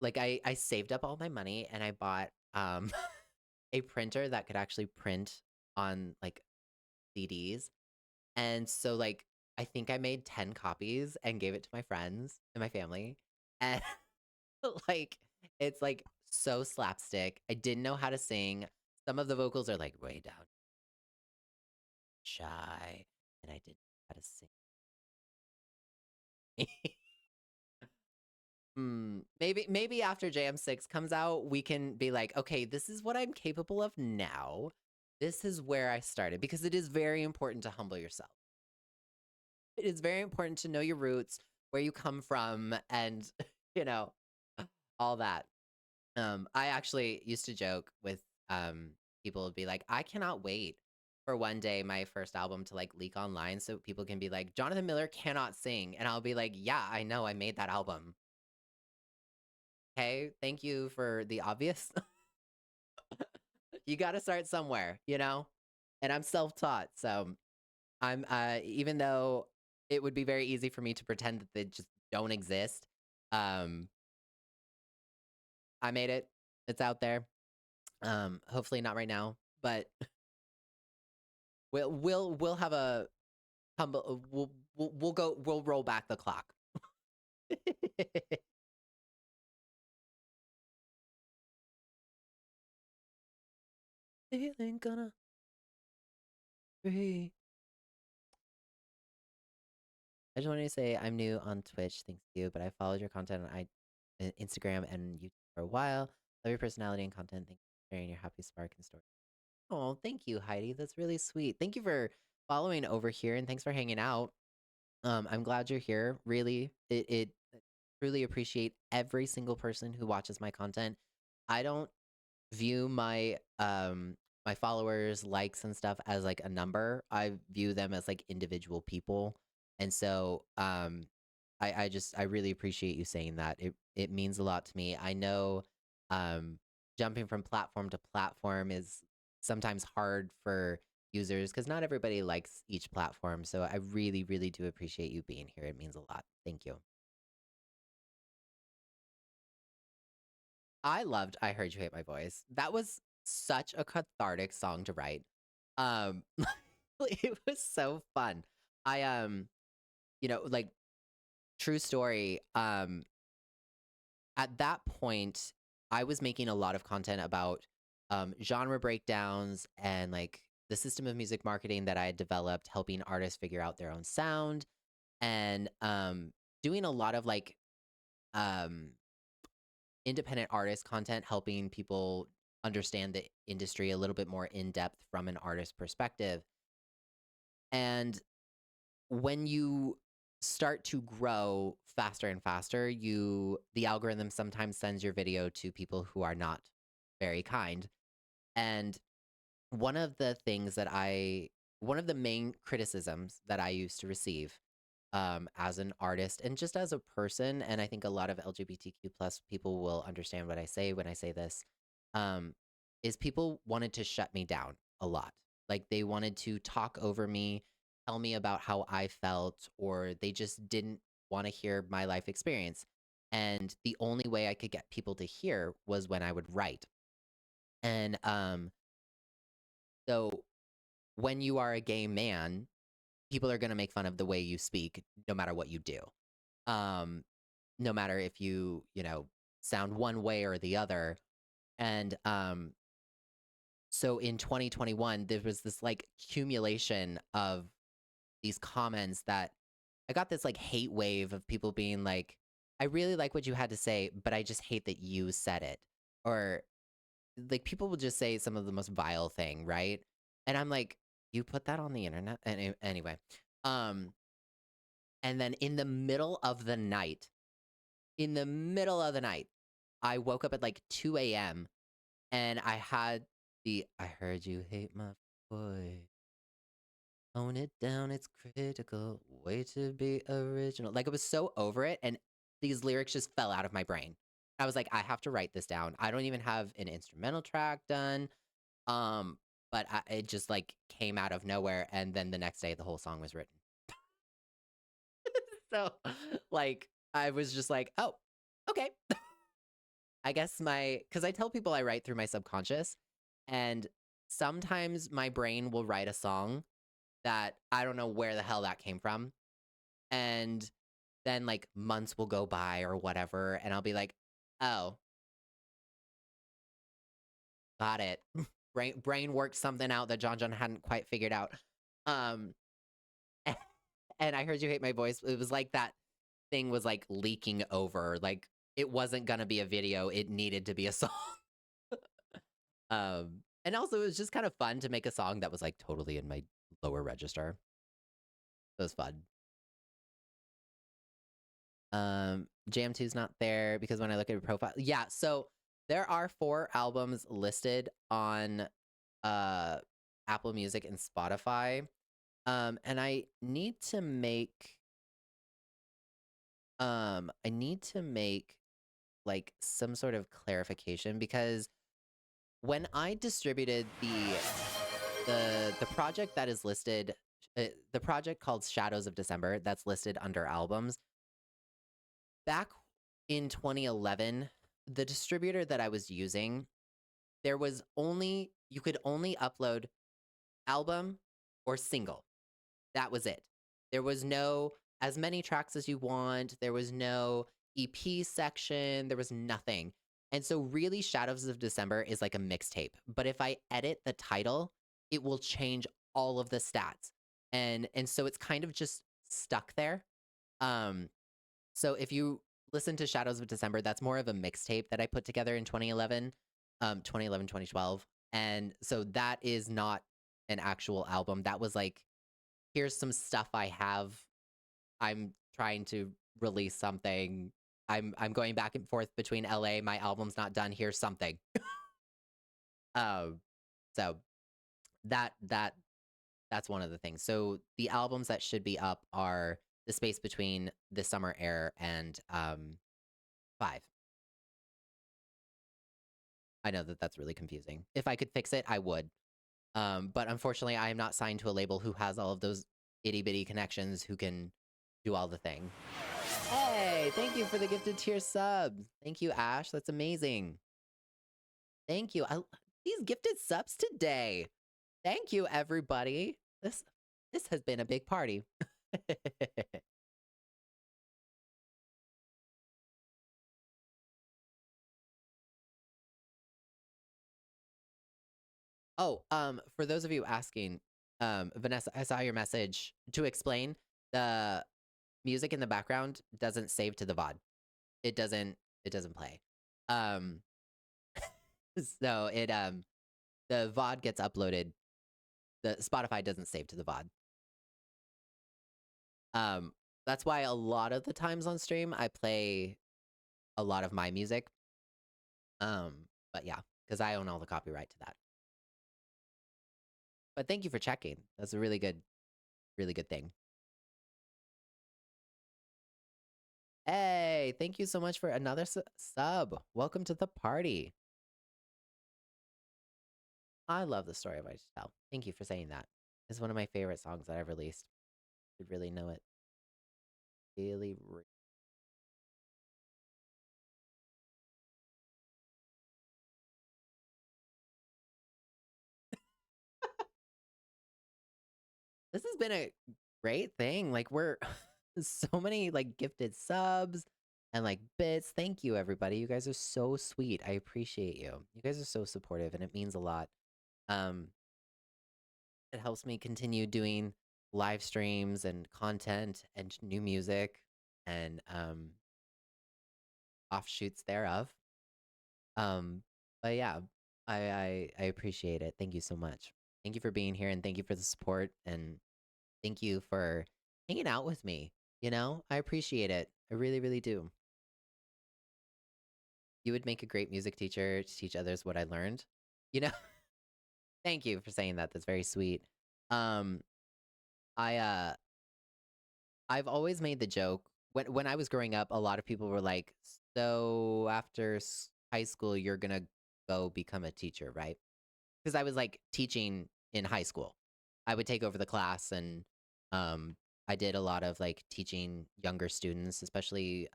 like I saved up all my money and I bought a printer that could actually print on like CDs. And so like I think I made 10 copies and gave it to my friends and my family. And like it's like so slapstick. I didn't know how to sing. Some of the vocals are like way down shy, and I didn't know how to sing. Maybe after JM6 comes out, we can be like, okay, this is what I'm capable of now. This is where I started, because it is very important to humble yourself. It is very important to know your roots, where you come from, and you know, all that. I actually used to joke with people would be like, I cannot wait for one day my first album to like leak online so people can be like, Jonathan Miller cannot sing. And I'll be like, yeah, I know, I made that album. Okay, thank you for the obvious. You got to start somewhere, you know? And I'm self-taught, so I'm even though it would be very easy for me to pretend that they just don't exist, um I made it. It's out there. Hopefully not right now, but we'll have a humble we'll roll back the clock. Feeling gonna breathe. I just wanted to say I'm new on Twitch, thanks to you, but I followed your content on Instagram and YouTube for a while. Love your personality and content. Thank you for sharing your happy spark and story. Oh, thank you, Heidi. That's really sweet. Thank you for following over here and thanks for hanging out. I'm glad you're here. Really, it truly appreciate every single person who watches my content. I don't view my followers, likes and stuff as like a number. I view them as like individual people. And so I really appreciate you saying that. It means a lot to me. I know um jumping from platform to platform is sometimes hard for users because not everybody likes each platform. So I really, really do appreciate you being here. It means a lot. Thank you. I loved I Heard You Hate My Voice. That was such a cathartic song to write. Um it was so fun. I like true story, at that point I was making a lot of content about genre breakdowns and like the system of music marketing that I had developed helping artists figure out their own sound and doing a lot of like um independent artist content, helping people understand the industry a little bit more in depth from an artist perspective. And when you start to grow faster and faster, the algorithm sometimes sends your video to people who are not very kind. And one of the things that one of the main criticisms that I used to receive as an artist and just as a person, and I think a lot of LGBTQ plus people will understand what I say when I say this, um, is people wanted to shut me down a lot. Like they wanted to talk over me, tell me about how I felt, or they just didn't want to hear my life experience. And the only way I could get people to hear was when I would write. And so when you are a gay man, people are going to make fun of the way you speak no matter what you do. Um, no matter if you sound one way or the other. And so in 2021, there was this like accumulation of these comments that I got this like hate wave of people being like, I really like what you had to say, but I just hate that you said it. Or like people will just say some of the most vile thing, right? And I'm like, you put that on the internet? Anyway. Um, and then in the middle of the night, I woke up at like 2 a.m. and I had I heard you hate my voice. Tone it down, it's critical. Way to be original. Like, it was so over it, and these lyrics just fell out of my brain. I was like, I have to write this down. I don't even have an instrumental track done. Um, but it just like came out of nowhere, and then the next day, the whole song was written. So, like, I was just like, oh, okay. I guess because I tell people I write through my subconscious, and sometimes my brain will write a song that I don't know where the hell that came from. And then like months will go by or whatever, and I'll be like, oh, got it. Brain worked something out that John hadn't quite figured out. Um, and I heard you hate my voice. It was like that thing was like leaking over. Like it wasn't gonna be a video, it needed to be a song. And also it was just kind of fun to make a song that was like totally in my lower register. It was fun. Jam 2's not there because when I look at your profile, yeah, so there are 4 albums listed on uh Apple Music and Spotify. And I need to make like some sort of clarification because when I distributed the project that is listed, the project called Shadows of December that's listed under albums, back in 2011, the distributor that I was using, you could only upload album or single. That was it. There was no as many tracks as you want. There was no EP section. There was nothing. And so really Shadows of December is like a mixtape. But if I edit the title, it will change all of the stats. And so it's kind of just stuck there. Um so if you listen to Shadows of December, that's more of a mixtape that I put together in 2011, 2011, 2012. And so that is not an actual album. That was like, here's some stuff I have. I'm trying to release something. I'm going back and forth between LA. My album's not done. Here's something. Um, so that that's one of the things. So the albums that should be up are the space between the summer air and five. I know that that's really confusing. If I could fix it, I would. But unfortunately, I am not signed to a label who has all of those itty bitty connections who can do all the thing. Hey, thank you for the gifted tier subs. Thank you, Ash. That's amazing. Thank you. These gifted subs today. Thank you, everybody. This has been a big party. Oh, for those of you asking, Vanessa, I saw your message to explain the music in the background doesn't save to the VOD. It doesn't play. Um, so the VOD gets uploaded. The Spotify doesn't save to the VOD. That's why a lot of the times on stream I play a lot of my music. But yeah, because I own all the copyright to that. But thank you for checking. That's a really good thing. Hey, thank you so much for another sub. Welcome to the party. I love the story of I Should Tell. Thank you for saying that. It's one of my favorite songs that I've released. You really know it. Really. This has been a great thing. Like we're so many like gifted subs and like bits. Thank you everybody. You guys are so sweet. I appreciate you. You guys are so supportive and it means a lot. Um it helps me continue doing live streams and content and new music and offshoots thereof. Um but yeah, I appreciate it. Thank you so much. Thank you for being here and thank you for the support and thank you for hanging out with me. You know, I appreciate it. I really, really do. You would make a great music teacher to teach others what I learned. You know, thank you for saying that. That's very sweet. Um, I I've always made the joke when I was growing up. A lot of people were like, "So after high school, you're gonna go become a teacher, right?" Because I was like teaching in high school. I would take over the class and um I did a lot of like teaching younger students, especially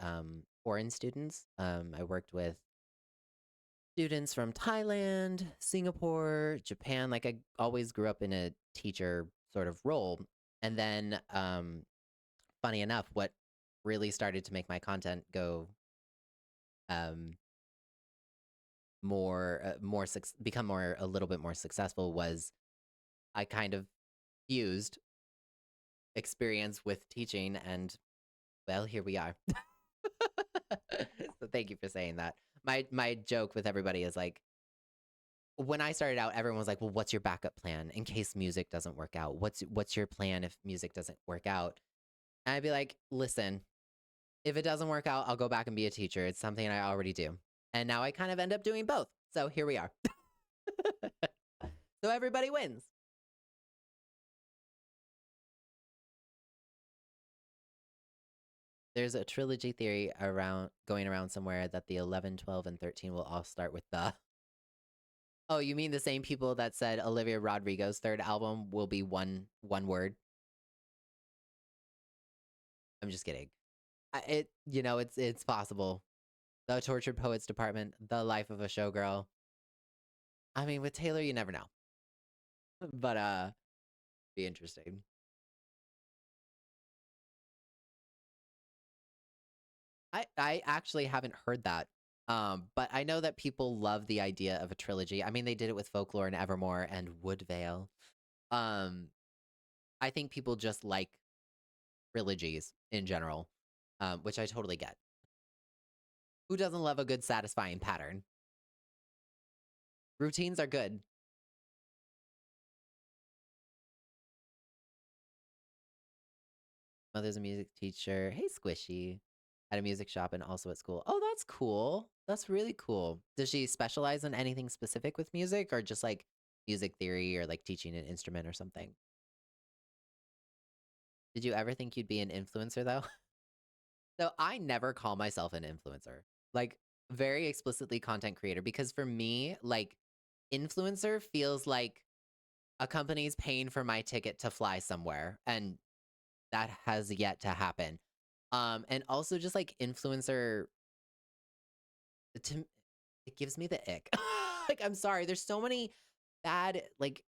foreign students. I worked with students from Thailand, Singapore, Japan. Like I always grew up in a teacher sort of role. And then funny enough, what really started to make my content go um become more a little bit more successful was I kind of fused experience with teaching and well here we are. So thank you for saying that. My joke with everybody is like when I started out everyone was like, well, what's your backup plan in case music doesn't work out? What's your plan if music doesn't work out? And I'd be like, listen, if it doesn't work out, I'll go back and be a teacher. It's something I already do. And now I kind of end up doing both. So here we are. So everybody wins. There's a trilogy theory around going around somewhere that the 11, 12, and 13 will all start with the. Oh, you mean the same people that said Olivia Rodrigo's third album will be one word? I'm just kidding. It's possible. The Tortured Poets Department, The Life of a Showgirl. I mean, with Taylor, you never know. But be interesting. I actually haven't heard that. But I know that people love the idea of a trilogy. I mean, they did it with Folklore and Evermore and Woodvale. Um, I think people just like trilogies in general, which I totally get. Who doesn't love a good, satisfying pattern? Routines are good. Mother's a music teacher. Hey, Squishy. at a music shop and also at school. Oh, that's cool. That's really cool. Does she specialize in anything specific with music or just like music theory or like teaching an instrument or something? Did you ever think you'd be an influencer though? So I never call myself an influencer. Like very explicitly content creator because for me, like influencer feels like a company's paying for my ticket to fly somewhere and that has yet to happen. And also just like influencer to it gives me the ick. Like I'm sorry, there's so many bad like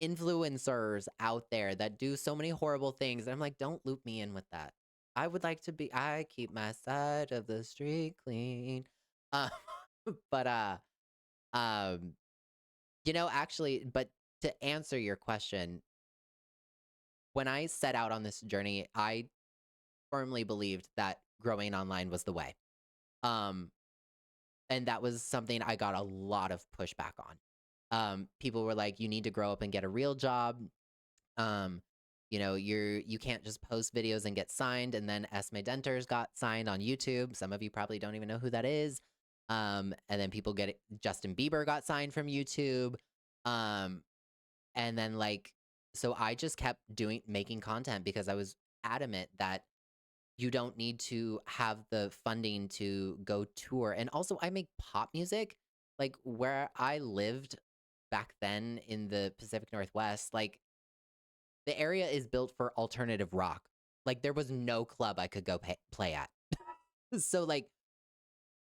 influencers out there that do so many horrible things and I'm like don't loop me in with that. I keep my side of the street clean. Uh, but um actually but to answer your question, when I set out on this journey, I firmly believed that growing online was the way. Um and that was something I got a lot of pushback on. People were like, "You need to grow up and get a real job. Um, you can't just post videos and get signed." And then Esme Denters got signed on YouTube. Some of you probably don't even know who that is. And then Justin Bieber got signed from YouTube. Um, and then so I just kept making content because I was adamant that you don't need to have the funding to go tour. And also, I make pop music. Like where I lived back then in the Pacific Northwest, like the area is built for alternative rock. Like there was no club I could go play at. So like,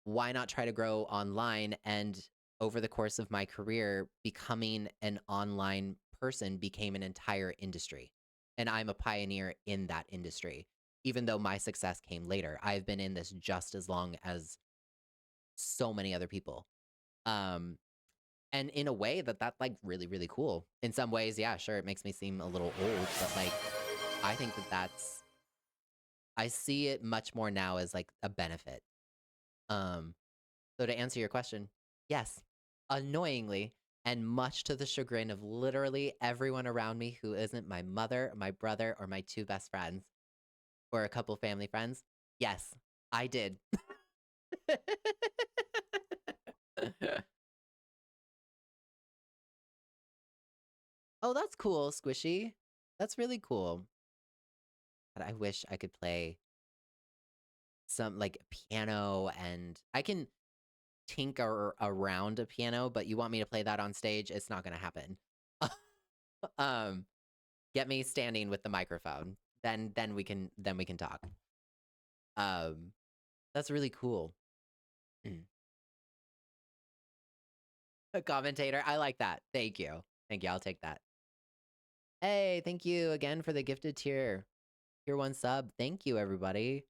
why not try to grow online? And over the course of my career, becoming an online person became an entire industry. And I'm a pioneer in that industry. Even though my success came later, I've been in this just as long as so many other people. Um, and in a way that's like really, really cool. In some ways, yeah, sure, it makes me seem a little old, but like I think I see it much more now as like a benefit. Um, So to answer your question, yes, annoyingly, and much to the chagrin of literally everyone around me who isn't my mother, my brother, or my two best friends, or a couple family friends, yes, I did. Oh, that's cool, Squishy. That's really cool. But I wish I could play some like piano and I can tinker around a piano, but you want me to play that on stage, it's not gonna happen. um Get me standing with the microphone. Then we can talk. Um, that's really cool. Mm. A commentator. I like that. Thank you. Thank you. I'll take that. Hey, thank you again for the gifted tier 1 sub. Thank you, everybody.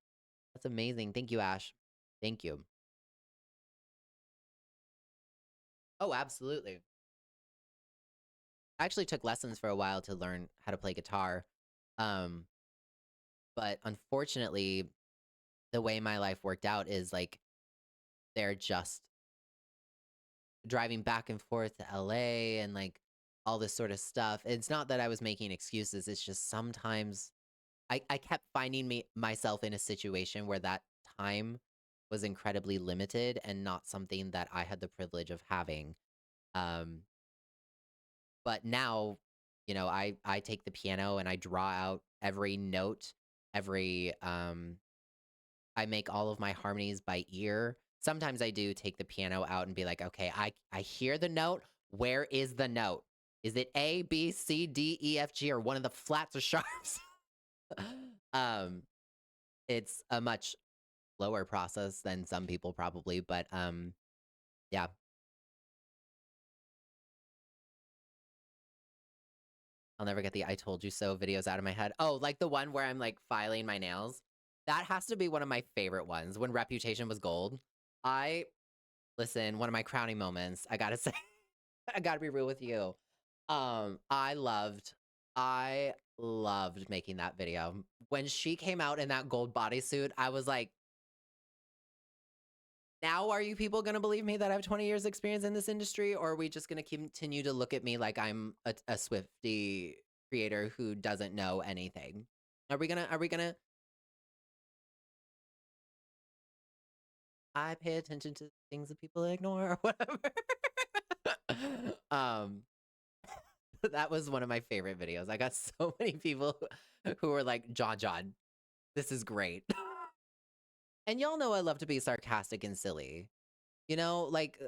That's amazing. Thank you, Ash. Thank you. Oh, absolutely. I actually took lessons for a while to learn how to play guitar. Um, but unfortunately, the way my life worked out is like they're just driving back and forth to LA and like all this sort of stuff. It's not that I was making excuses. It's just sometimes I kept finding myself in a situation where that time was incredibly limited and not something that I had the privilege of having. Um, but now, I take the piano and I draw out every note, every I make all of my harmonies by ear. Sometimes I do take the piano out and be like, okay, I hear the note. Where is the note? Is it A, B, C, D, E, F, G, or one of the flats or sharps? um, it's a much slower process than some people probably, but yeah. I'll never get the I told you so videos out of my head. Oh, like the one where I'm like filing my nails. That has to be one of my favorite ones when Reputation was gold. I Listen, one of my crowning moments, I gotta say, I gotta be real with you. I loved making that video. When she came out in that gold bodysuit, I was like, now are you people gonna believe me that I have 20 years experience in this industry? Or are we just gonna continue to look at me like I'm a Swifty creator who doesn't know anything? Are we gonna I pay attention to things that people ignore or whatever. um, that was one of my favorite videos. I got so many people who were like, John, this is great. And y'all know I love to be sarcastic and silly. You know, like,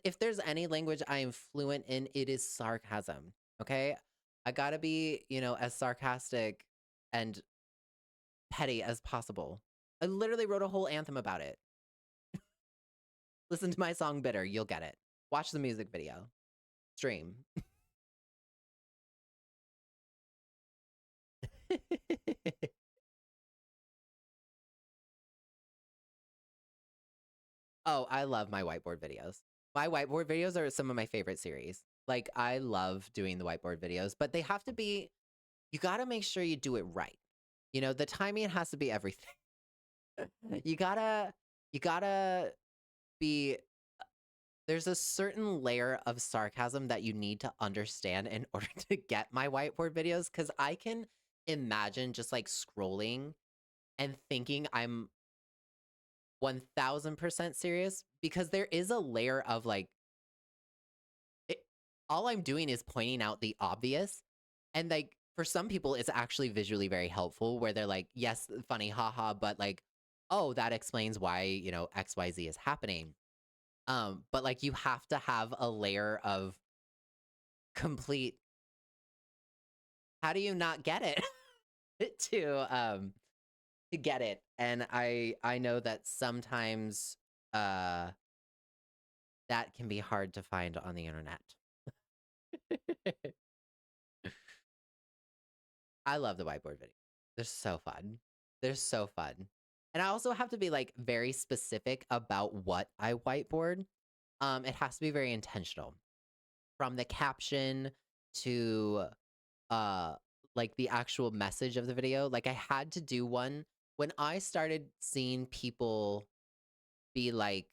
if there's any language I am fluent in, it is sarcasm. Okay. I gotta be, as sarcastic and petty as possible. I literally wrote a whole anthem about it. Listen to my song Bitter, you'll get it. Watch the music video. Stream. Oh, I love my whiteboard videos. My whiteboard videos are some of my favorite series. Like, I love doing the whiteboard videos, but they have to be, you gotta make sure you do it right. The timing has to be everything. You gotta be there's a certain layer of sarcasm that you need to understand in order to get my whiteboard videos, because I can imagine just like scrolling and thinking I'm 1000% serious, because there is a layer of like it, all I'm doing is pointing out the obvious. And like for some people it's actually visually very helpful, where they're like, yes, funny, haha, but like, oh, that explains why, XYZ is happening. But like you have to have a layer of complete, how do you not get it? To get it. And I know that sometimes uh that can be hard to find on the internet. I love the whiteboard video. They're so fun. They're so fun. And I also have to be like very specific about what I whiteboard. It has to be very intentional. From the caption to uh like the actual message of the video. Like I had to do one when I started seeing people be like,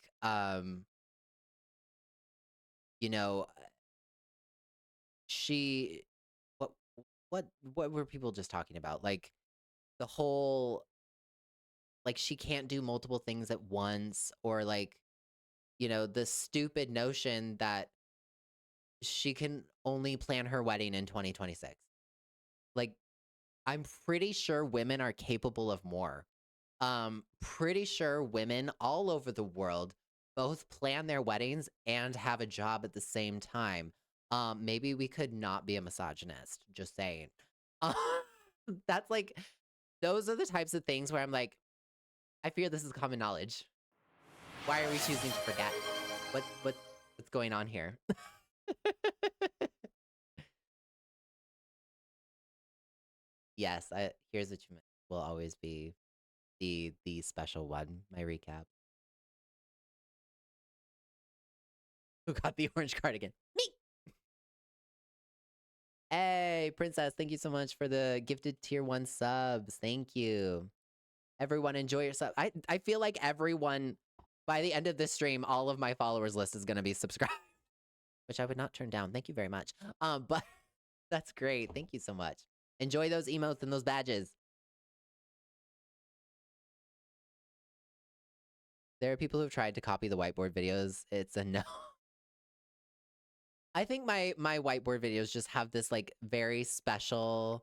you know, she what what were people just talking about? Like the whole, like she can't do multiple things at once, or like, the stupid notion that she can only plan her wedding in 2026. Like, I'm pretty sure women are capable of more. Pretty sure women all over the world both plan their weddings and have a job at the same time. Maybe we could not be a misogynist, just saying. Uh, that's like, those are the types of things where I'm like, I fear this is common knowledge. Why are we choosing to forget? What's going on here? Yes, here's what you meant. Will always be the special one, my recap. Who got the orange cardigan? Me. Hey, Princess, thank you so much for the gifted tier 1 subs. Thank you. Everyone enjoy your sub. I feel like everyone, by the end of this stream, all of my followers list is going to be subscribed, which I would not turn down. Thank you very much. But that's great. Thank you so much. Enjoy those emotes and those badges. There are people who've tried to copy the whiteboard videos. It's a no. I think my whiteboard videos just have this like very special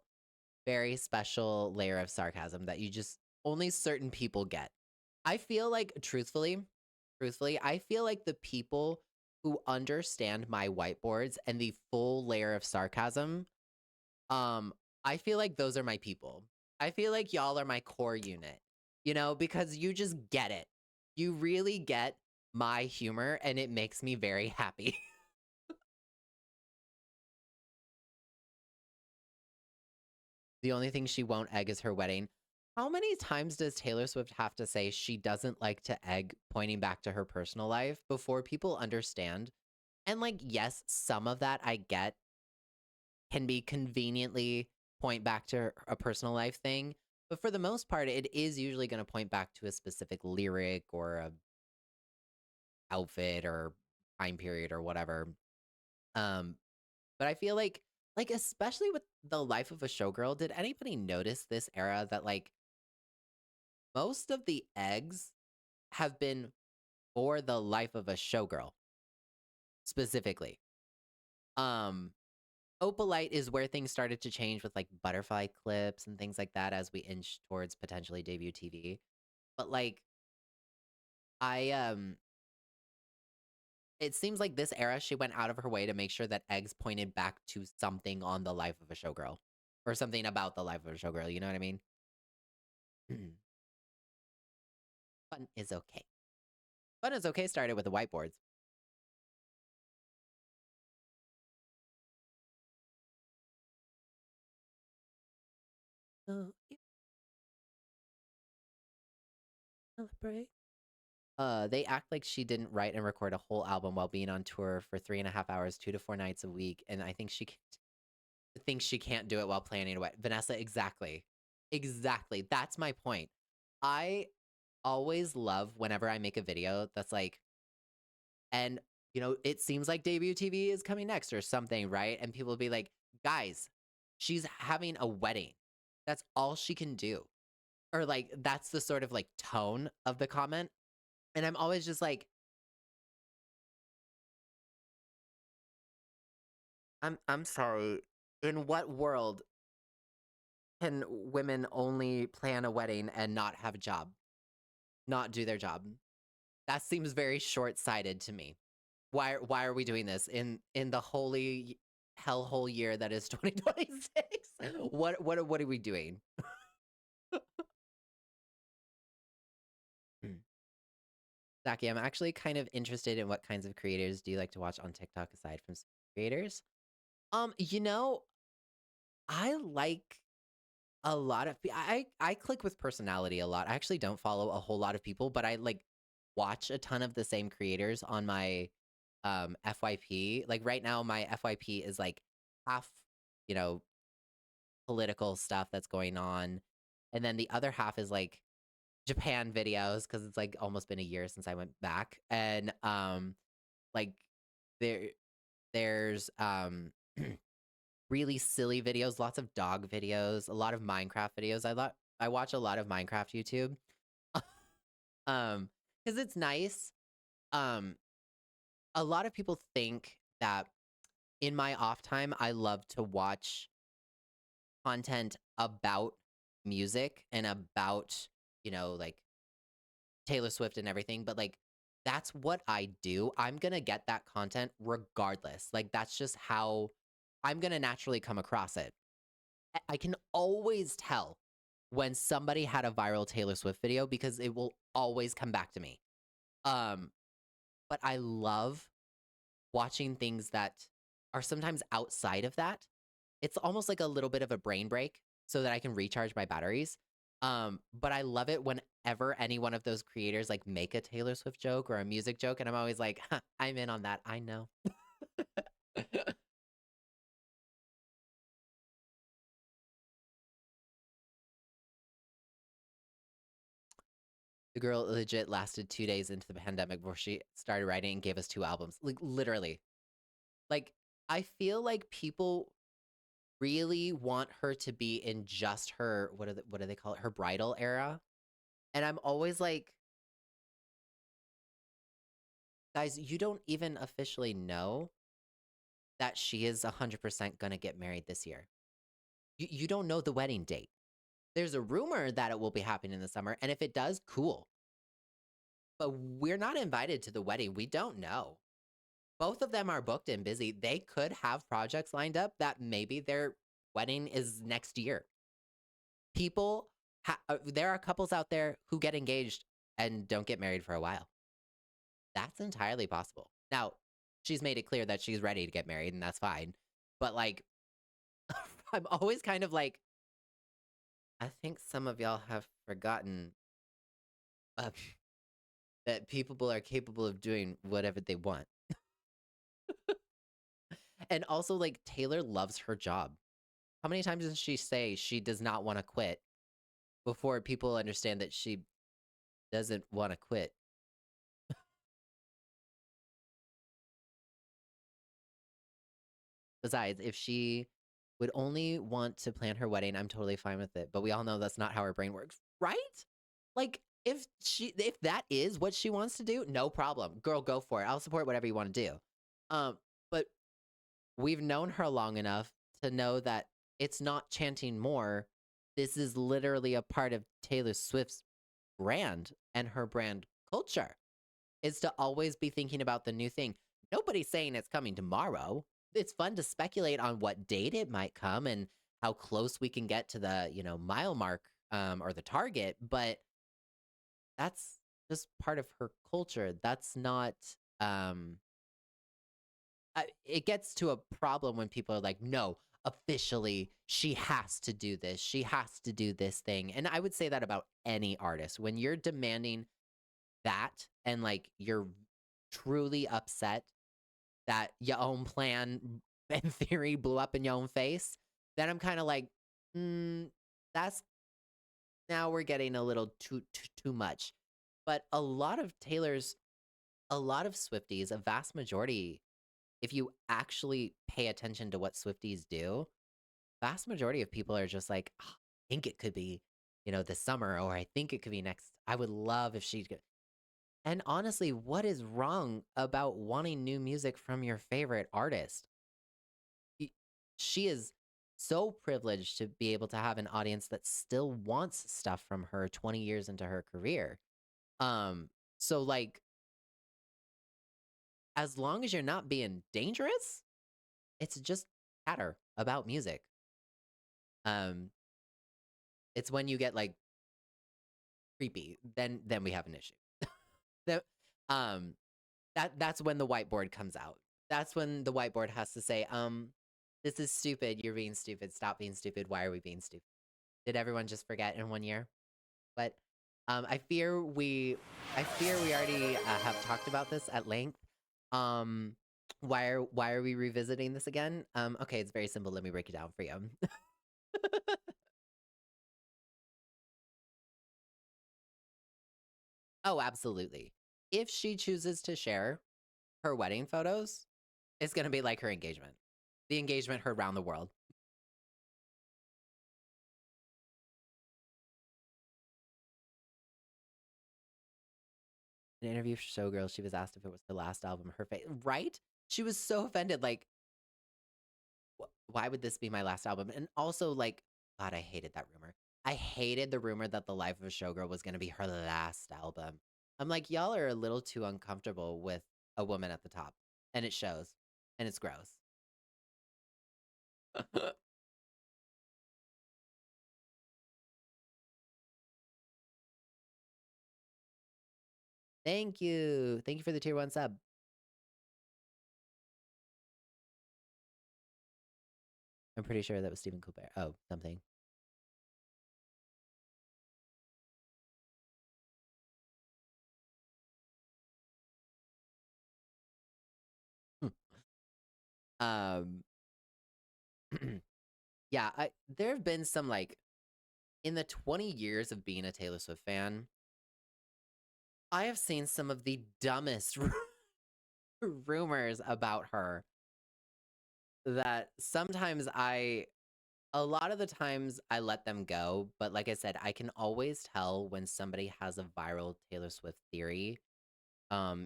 layer of sarcasm that you just, only certain people get. I feel like truthfully, I feel like the people who understand my whiteboards and the full layer of sarcasm, um, I feel like those are my people. I feel like y'all are my core unit, because you just get it. You really get my humor, and it makes me very happy. The only thing she won't egg is her wedding. How many times does Taylor Swift have to say she doesn't like to egg, pointing back to her personal life, before people understand? And like, yes, some of that I get can be conveniently point back to a personal life thing. But for the most part, it is usually going to point back to a specific lyric or a outfit or time period or whatever. Um, but I feel like especially with the life of a showgirl, did anybody notice this era that like most of the eggs have been for the life of a showgirl specifically. Um, Opalite is where things started to change with like butterfly clips and things like that as we inch towards potentially debut TV. But like I it seems like this era she went out of her way to make sure that eggs pointed back to something on the life of a showgirl or something about the life of a showgirl, you know what I mean? Fun is okay. Fun is okay started with the whiteboards. Oh, you celebrate. They act like she didn't write and record a whole album while being on tour for 3.5 hours, 2 to 4 nights a week, and I think she thinks she can't do it while planning a wedding. Vanessa, exactly, exactly. That's my point. I always love whenever I make a video that's like, and it seems like debut TV is coming next or something, right? And people will be like, guys, she's having a wedding. That's all she can do. Or like that's the sort of like tone of the comment. And I'm always just like, I'm sorry. In what world can women only plan a wedding and not have a job? Not do their job? That seems very short-sighted to me. Why are we doing this in the holy hellhole year that is 2026? What are we doing? Zaki, I'm actually kind of interested in what kinds of creators do you like to watch on TikTok aside from creators? You know, I like a lot of I click with personality a lot. I actually don't follow a whole lot of people, but I like watch a ton of the same creators on my FYP. Like right now my FYP is like half, you know, political stuff that's going on. And then the other half is like Japan videos because it's like almost been a year since I went back. And like there there's really silly videos, lots of dog videos, a lot of Minecraft videos. I watch a lot of Minecraft YouTube. Because it's nice. Um, a lot of people think that in my off time, I love to watch content about music and about, like Taylor Swift and everything, but like that's what I do. I'm gonna get that content regardless. Like that's just how I'm gonna naturally come across it. I can always tell when somebody had a viral Taylor Swift video because it will always come back to me. Um, but I love watching things that are sometimes outside of that. It's almost like a little bit of a brain break so that I can recharge my batteries. But I love it whenever any one of those creators like make a Taylor Swift joke or a music joke, and I'm always like, huh, I'm in on that. I know. The girl legit lasted 2 days into the pandemic before she started writing and gave us 2 albums. Like literally. Like I feel like people really want her to be in just her what do they call it? Her bridal era. And I'm always like, guys, you don't even officially know that she is 100% gonna get married this year. You don't know the wedding date. There's a rumor that it will be happening in the summer, and if it does, cool. But we're not invited to the wedding. We don't know. Both of them are booked and busy. They could have projects lined up that maybe their wedding is next year. People, there are couples out there who get engaged and don't get married for a while. That's entirely possible. Now, she's made it clear that she's ready to get married, and that's fine. But like, I'm always kind of like, I think some of y'all have forgotten uh, that people are capable of doing whatever they want. And also, like, Taylor loves her job. How many times does she say she does not want to quit before people understand that she doesn't want to quit? Besides, if she would only want to plan her wedding, I'm totally fine with it. But we all know that's not how her brain works, right? Like, if that is what she wants to do, no problem. Girl, go for it. I'll support whatever you want to do. But we've known her long enough to know that it's not chanting more. This is literally a part of Taylor Swift's brand and her brand culture, is to always be thinking about the new thing. Nobody's saying it's coming tomorrow. It's fun to speculate on what date it might come and how close we can get to the, mile mark, or the target, but that's just part of her culture. That's not um it gets to a problem when people are like, no, officially, she has to do this. She has to do this thing. And I would say that about any artist. When you're demanding that and like you're truly upset that your own plan and theory blew up in your own face, then I'm kind of like, that's now we're getting a little too much. But a lot of Swifties, a vast majority, if you actually pay attention to what Swifties do, vast majority of people are just like, "Ah, I think it could be, this summer, or I think it could be next. I would love if she could. And honestly, what is wrong about wanting new music from your favorite artist? Y- She is so privileged to be able to have an audience that still wants stuff from her 20 years into her career. So like, as long as you're not being dangerous, it's just chatter about music. Um, it's when you get like creepy, then we have an issue. That um that's when the whiteboard comes out. That's when the whiteboard has to say, this is stupid, you're being stupid, stop being stupid, why are we being stupid? Did everyone just forget in 1 year? But I fear we already have talked about this at length. Um why are we revisiting this again? Okay, it's very simple. Let me break it down for you. Oh, absolutely. If she chooses to share her wedding photos, it's gonna be like her engagement. The engagement heard around the world. In an interview for Showgirls, she was asked if it was her last album. Her face, right? She was so offended. Like, why would this be my last album? And also, like, God, I hated that rumor. I hated the rumor that The Life of a Showgirl was gonna be her last album. I'm like, y'all are a little too uncomfortable with a woman at the top, and it shows, and it's gross. Thank you for the tier 1 sub. I'm pretty sure that was Stephen Colbert. Oh, something. um, yeah, there have been some like in the 20 years of being a Taylor Swift fan, I have seen some of the dumbest rumors about her that sometimes a lot of the times I let them go, but like I said, I can always tell when somebody has a viral Taylor Swift theory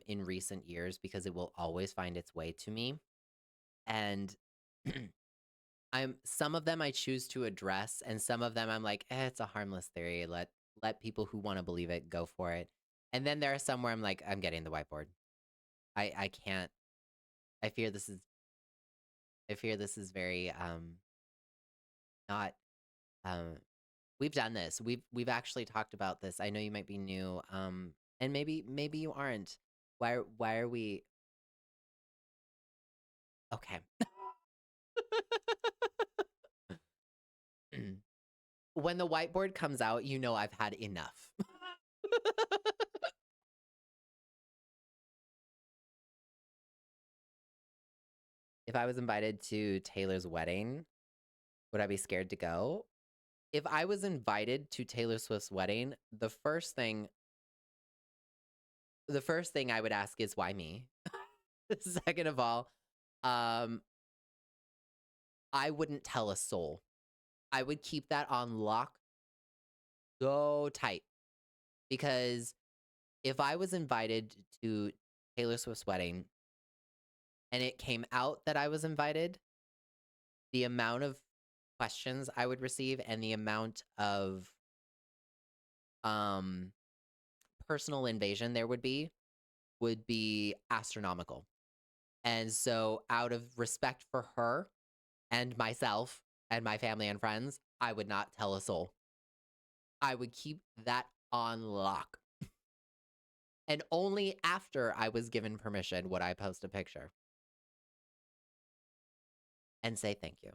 in recent years because it will always find its way to me. And I'm some of them I choose to address, and some of them I'm like, it's a harmless theory. Let people who want to believe it go for it. And then there are some where I'm like, I'm getting the whiteboard. I can't. I fear this is I fear this is very not um we've done this. We've actually talked about this. I know you might be new, and maybe you aren't. Why are we okay? When the whiteboard comes out, you know I've had enough. If I was invited to Taylor's wedding, would I be scared to go? If I was invited to Taylor Swift's wedding, the first thing I would ask is why me? Second of all, um, I wouldn't tell a soul. I would keep that on lock so tight. Because if I was invited to Taylor Swift's wedding and it came out that I was invited, the amount of questions I would receive and the amount of um personal invasion there would be astronomical. And so out of respect for her and myself and my family and friends, I would not tell a soul. I would keep that on lock. And only after I was given permission would I post a picture and say thank you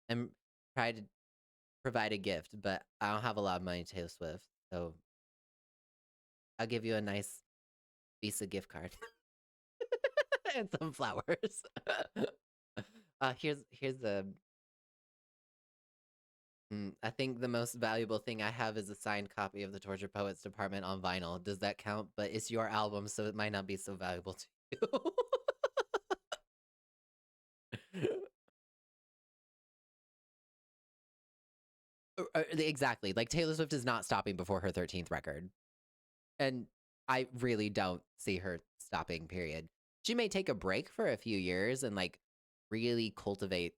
and try to provide a gift. But I don't have a lot of money to Taylor Swift, so I'll give you a nice Visa gift card and some flowers. Here's the. I think the most valuable thing I have is a signed copy of the Tortured Poets Department on vinyl. Does that count? But it's your album, so it might not be so valuable to you. Exactly. Like Taylor Swift is not stopping before her 13th record. And I really don't see her stopping, period. She may take a break for a few years and like really cultivate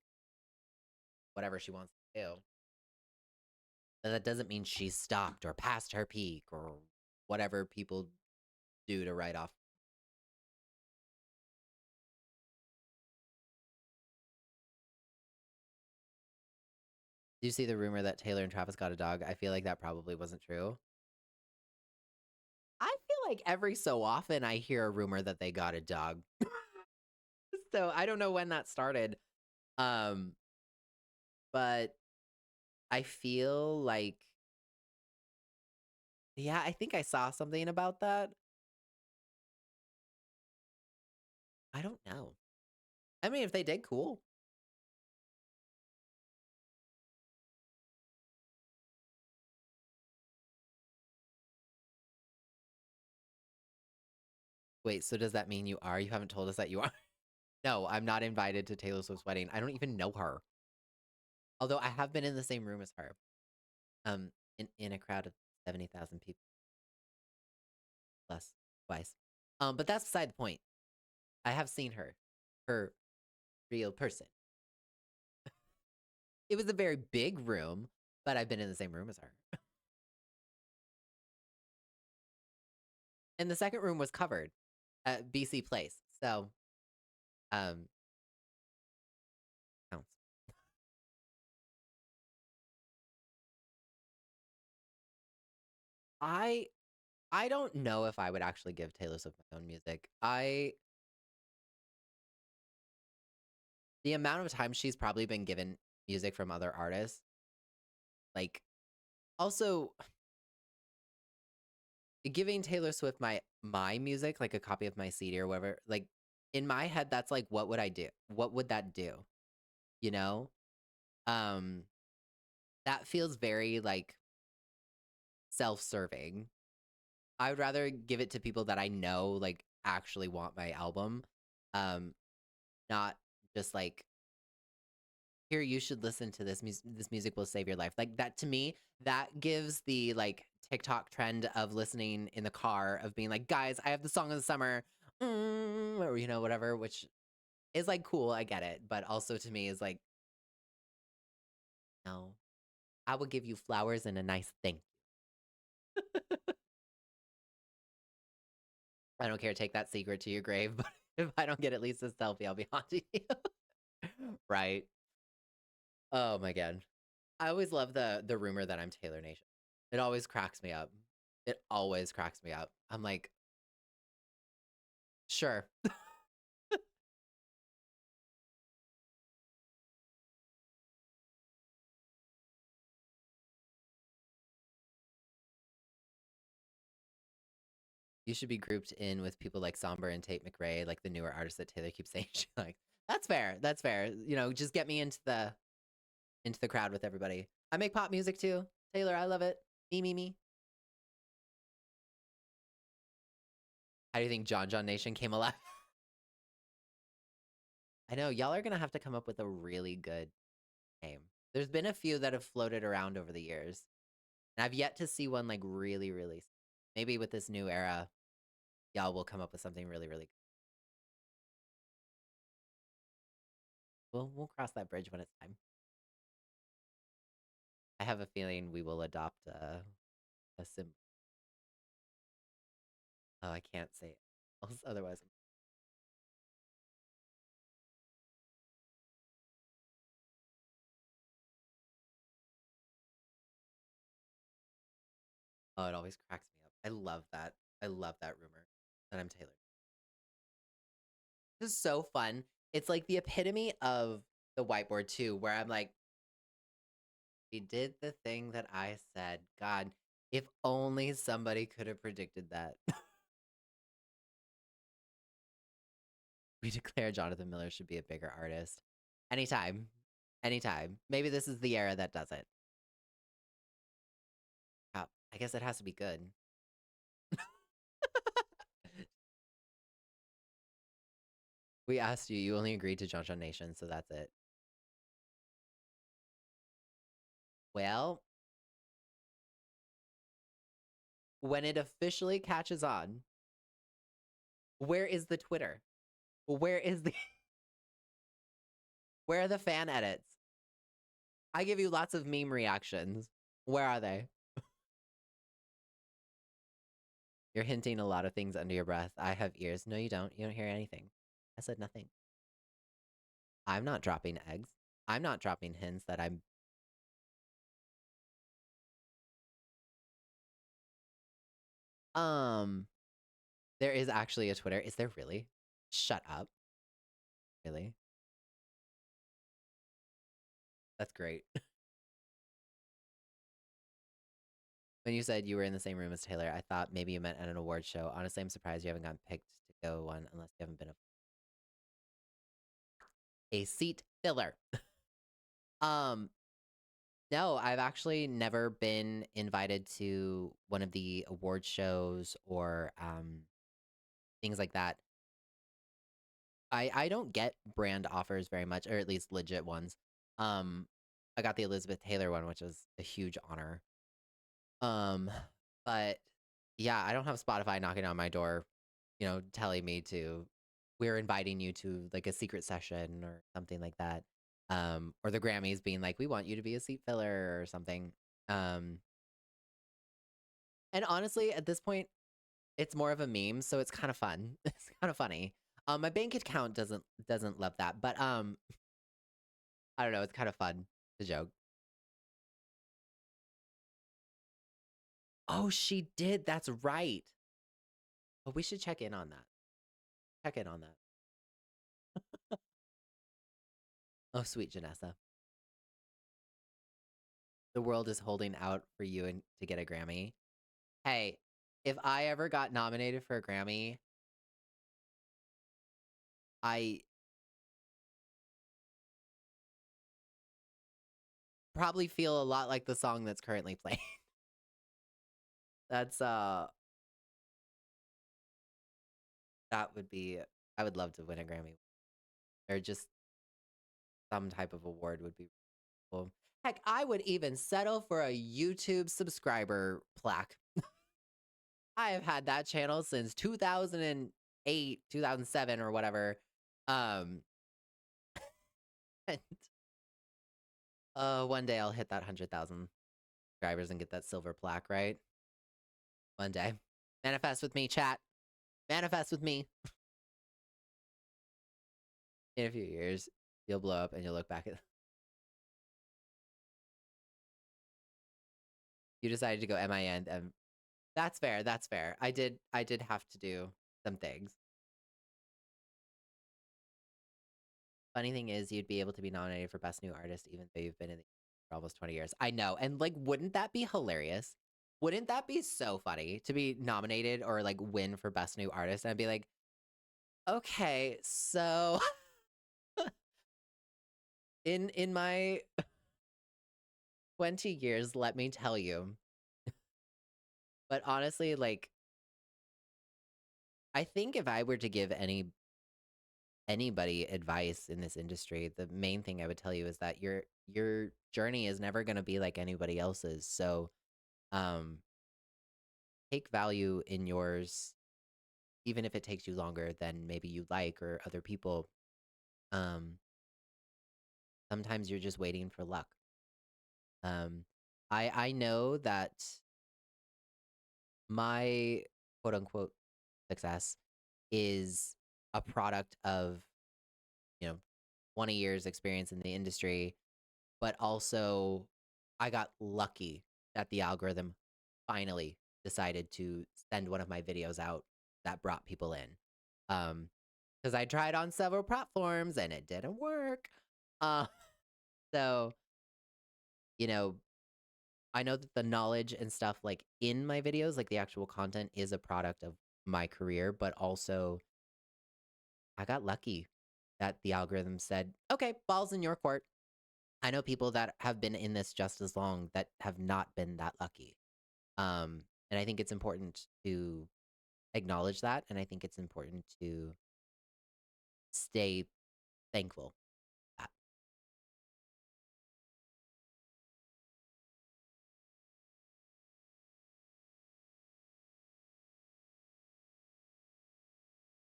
whatever she wants to do. But that doesn't mean she's stopped or past her peak or whatever people do to write off. Do you see the rumor that Taylor and Travis got a dog? I feel like that probably wasn't true. I feel like every so often I hear a rumor that they got a dog. So I don't know when that started. Um, but I feel like, yeah, I think I saw something about that. I don't know. I mean, if they did, cool. Wait, so does that mean you are? You haven't told us that you are? No, I'm not invited to Taylor Swift's wedding. I don't even know her. Although I have been in the same room as her. In a crowd of 70,000 people. Plus, twice. But that's beside the point. I have seen her real person. It was a very big room, but I've been in the same room as her. And the second room was covered at BC Place. So, um, counts. I I don't know if I would actually give Taylor Swift my own music. The amount of time she's probably been given music from other artists, like also giving Taylor Swift my music, like a copy of my CD or whatever, like in my head, that's like, what would I do? What would that do? You know? Um, that feels very like self-serving. I would rather give it to people that I know like actually want my album. Um, not just like, here, you should listen to this music will save your life. Like that to me, that gives the like TikTok trend of listening in the car of being like, guys, I have the song of the summer, or whatever, which is like cool. I get it, but also to me is like, no, I will give you flowers and a nice thing. I don't care. Take that secret to your grave, but if I don't get at least a selfie, I'll be haunting you. Right? Oh my god. I always love the rumor that I'm Taylor Nation. It always cracks me up. It always cracks me up. I'm like, sure. You should be grouped in with people like Somber and Tate McRae, like the newer artists that Taylor keeps saying. She's like, that's fair. That's fair. Just get me into the crowd with everybody. I make pop music too. Taylor, I love it. Me, me, me. How do you think John John Nation came alive? I know y'all are gonna have to come up with a really good name. There's been a few that have floated around over the years, and I've yet to see one like really, really. Maybe with this new era, y'all will come up with something really, really we'll cross that bridge when it's time. I have a feeling we will adopt a sim. Oh, I can't say it. Otherwise. Oh, it always cracks me up. I love that. I love that rumor that I'm Taylor. This is so fun. It's like the epitome of the whiteboard too, where I'm like, he did the thing that I said. God, if only somebody could have predicted that. We declare Jonathan Miller should be a bigger artist. Anytime. Anytime. Maybe this is the era that does it. Oh, I guess it has to be good. We asked you. You only agreed to John John Nation, so that's it. Well, when it officially catches on, where is the Twitter? Where is the where are the fan edits? I give you lots of meme reactions. Where are they? You're hinting a lot of things under your breath. I have ears. No, you don't. You don't hear anything. I said nothing. I'm not dropping eggs. I'm not dropping hints that I'm. Um, there is actually a Twitter. Is there really? Shut up. Really? That's great. When you said you were in the same room as Taylor, I thought maybe you meant at an award show. Honestly, I'm surprised you haven't gotten picked to go one unless you haven't been a seat filler. um, no, I've actually never been invited to one of the award shows or things like that. I don't get brand offers very much, or at least legit ones. Um, I got the Elizabeth Taylor one, which was a huge honor. Um, but yeah, I don't have Spotify knocking on my door, telling me to we're inviting you to like a secret session or something like that. Or the Grammys being like, we want you to be a seat filler or something. Um, and honestly, at this point, it's more of a meme, so it's kind of fun. It's kind of funny. My bank account doesn't love that, but I don't know, it's kind of fun to joke. Oh, she did. That's right. Oh, we should check in on that. Check in on that. Oh, sweet Janessa. The world is holding out for you and to get a Grammy. Hey, if I ever got nominated for a Grammy, I probably feel a lot like the song that's currently playing. That's that would be I would love to win a Grammy or just some type of award would be cool. Heck, I would even settle for a YouTube subscriber plaque. I have had that channel since 2008, 2007 or whatever. Um and one day I'll hit that 100,000 subscribers and get that silver plaque, right? One day. Manifest with me, chat. Manifest with me. In a few years, you'll blow up and you'll look back at. You decided to go MIN, and that's fair. That's fair. I did have to do some things. Funny thing is, you'd be able to be nominated for Best New Artist even though you've been in the for almost 20 years. I know, and like, wouldn't that be hilarious? Wouldn't that be so funny to be nominated or like win for Best New Artist? And I'd be like, okay, so in my 20 years, let me tell you. But honestly, like, I think if I were to give anybody advice in this industry, the main thing I would tell you is that your journey is never going to be like anybody else's. So, um take value in yours, even if it takes you longer than maybe you like or other people. Um, Sometimes you're just waiting for luck. Um, I know that my quote unquote success is a product of, you know, 20 years experience in the industry, but also I got lucky that the algorithm finally decided to send one of my videos out that brought people in. Because I tried on several platforms and it didn't work. Uh, so, you know, I know that the knowledge and stuff like in my videos, like the actual content is a product of my career, but also I got lucky that the algorithm said, okay, ball's in your court. I know people that have been in this just as long that have not been that lucky. And I think it's important to acknowledge that. And I think it's important to stay thankful. That.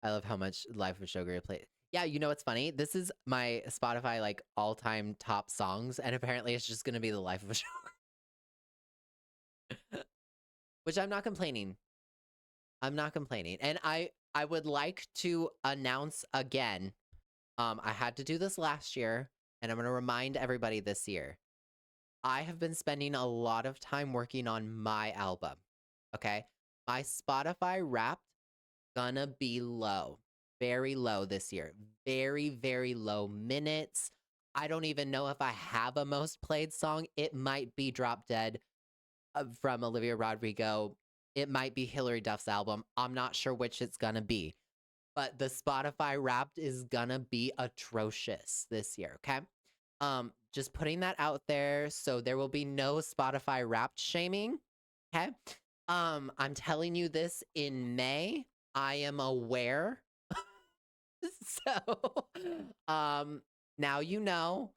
I love how much Life of Sugar play. Yeah, you know what's funny? This is my Spotify like all-time top songs, and apparently it's just gonna be the Life of a Sugar, which I'm not complaining. I'm not complaining, and I would like to announce again. I had to do this last year, and I'm gonna remind everybody this year. I have been spending a lot of time working on my album. Okay, my Spotify Wrapped gonna be low, very low this year. Very, very low minutes. I don't even know if I have a most played song. It might be Drop Dead from Olivia Rodrigo. It might be Hilary Duff's album. I'm not sure which it's gonna be. But the Spotify Wrapped is gonna be atrocious this year, okay? Just putting that out there so there will be no Spotify Wrapped shaming, okay? I'm telling you this in May. I am aware. So, um, now you know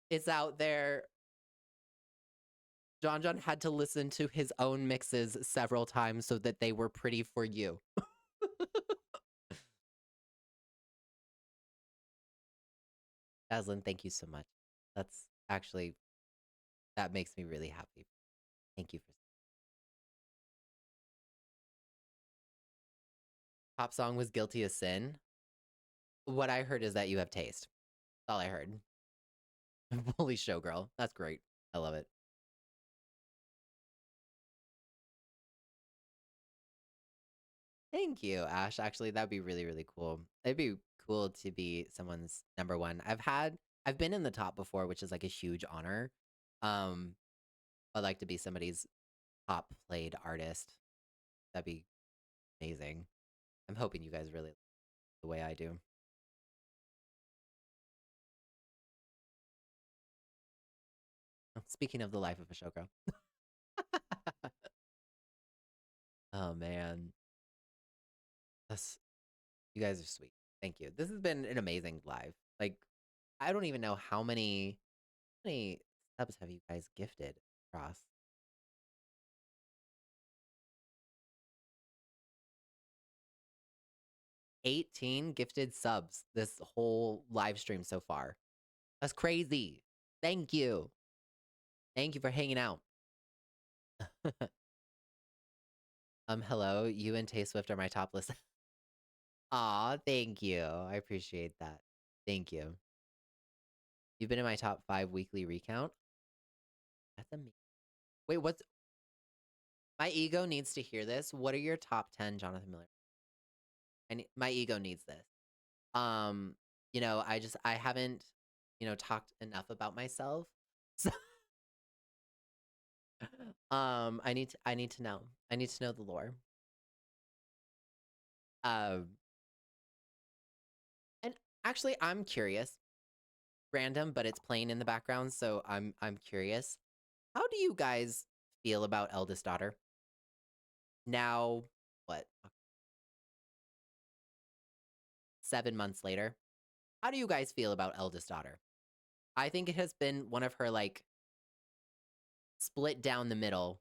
it's out there. John John had to listen to his own mixes several times so that they were pretty for you. Aslan, thank you so much. That's actually that makes me really happy. Thank you for Pop song was Guilty as Sin. What I heard is that you have taste. That's all I heard. Holy showgirl. That's great. I love it. Thank you, Ash. Actually, that'd be really, really cool. It'd be cool to be someone's number one. I've been in the top before, which is like a huge honor. Um, I'd like to be somebody's top played artist. That'd be amazing. I'm hoping you guys really like the way I do. Speaking of the life of a showgirl. Oh man. That's You guys are sweet. Thank you. This has been an amazing live. Like, I don't even know how many subs have you guys gifted across? 18 gifted subs this whole live stream so far. That's crazy. Thank you. Thank you for hanging out. Hello. You and Tay Swift are my top list. Aw, thank you. I appreciate that. Thank you. You've been in my top 5 weekly recount. That's amazing. Wait, what's my ego needs to hear this. What are your top 10, Jonathan Miller? And my ego needs this. Um, I haven't, talked enough about myself. So, I need to know. I need to know the lore. Um, and actually, I'm curious. Random, but it's playing in the background, so I'm curious. How do you guys feel about Eldest Daughter? Now, what? 7 months later. How do you guys feel about Eldest Daughter? I think it has been one of her like split down the middle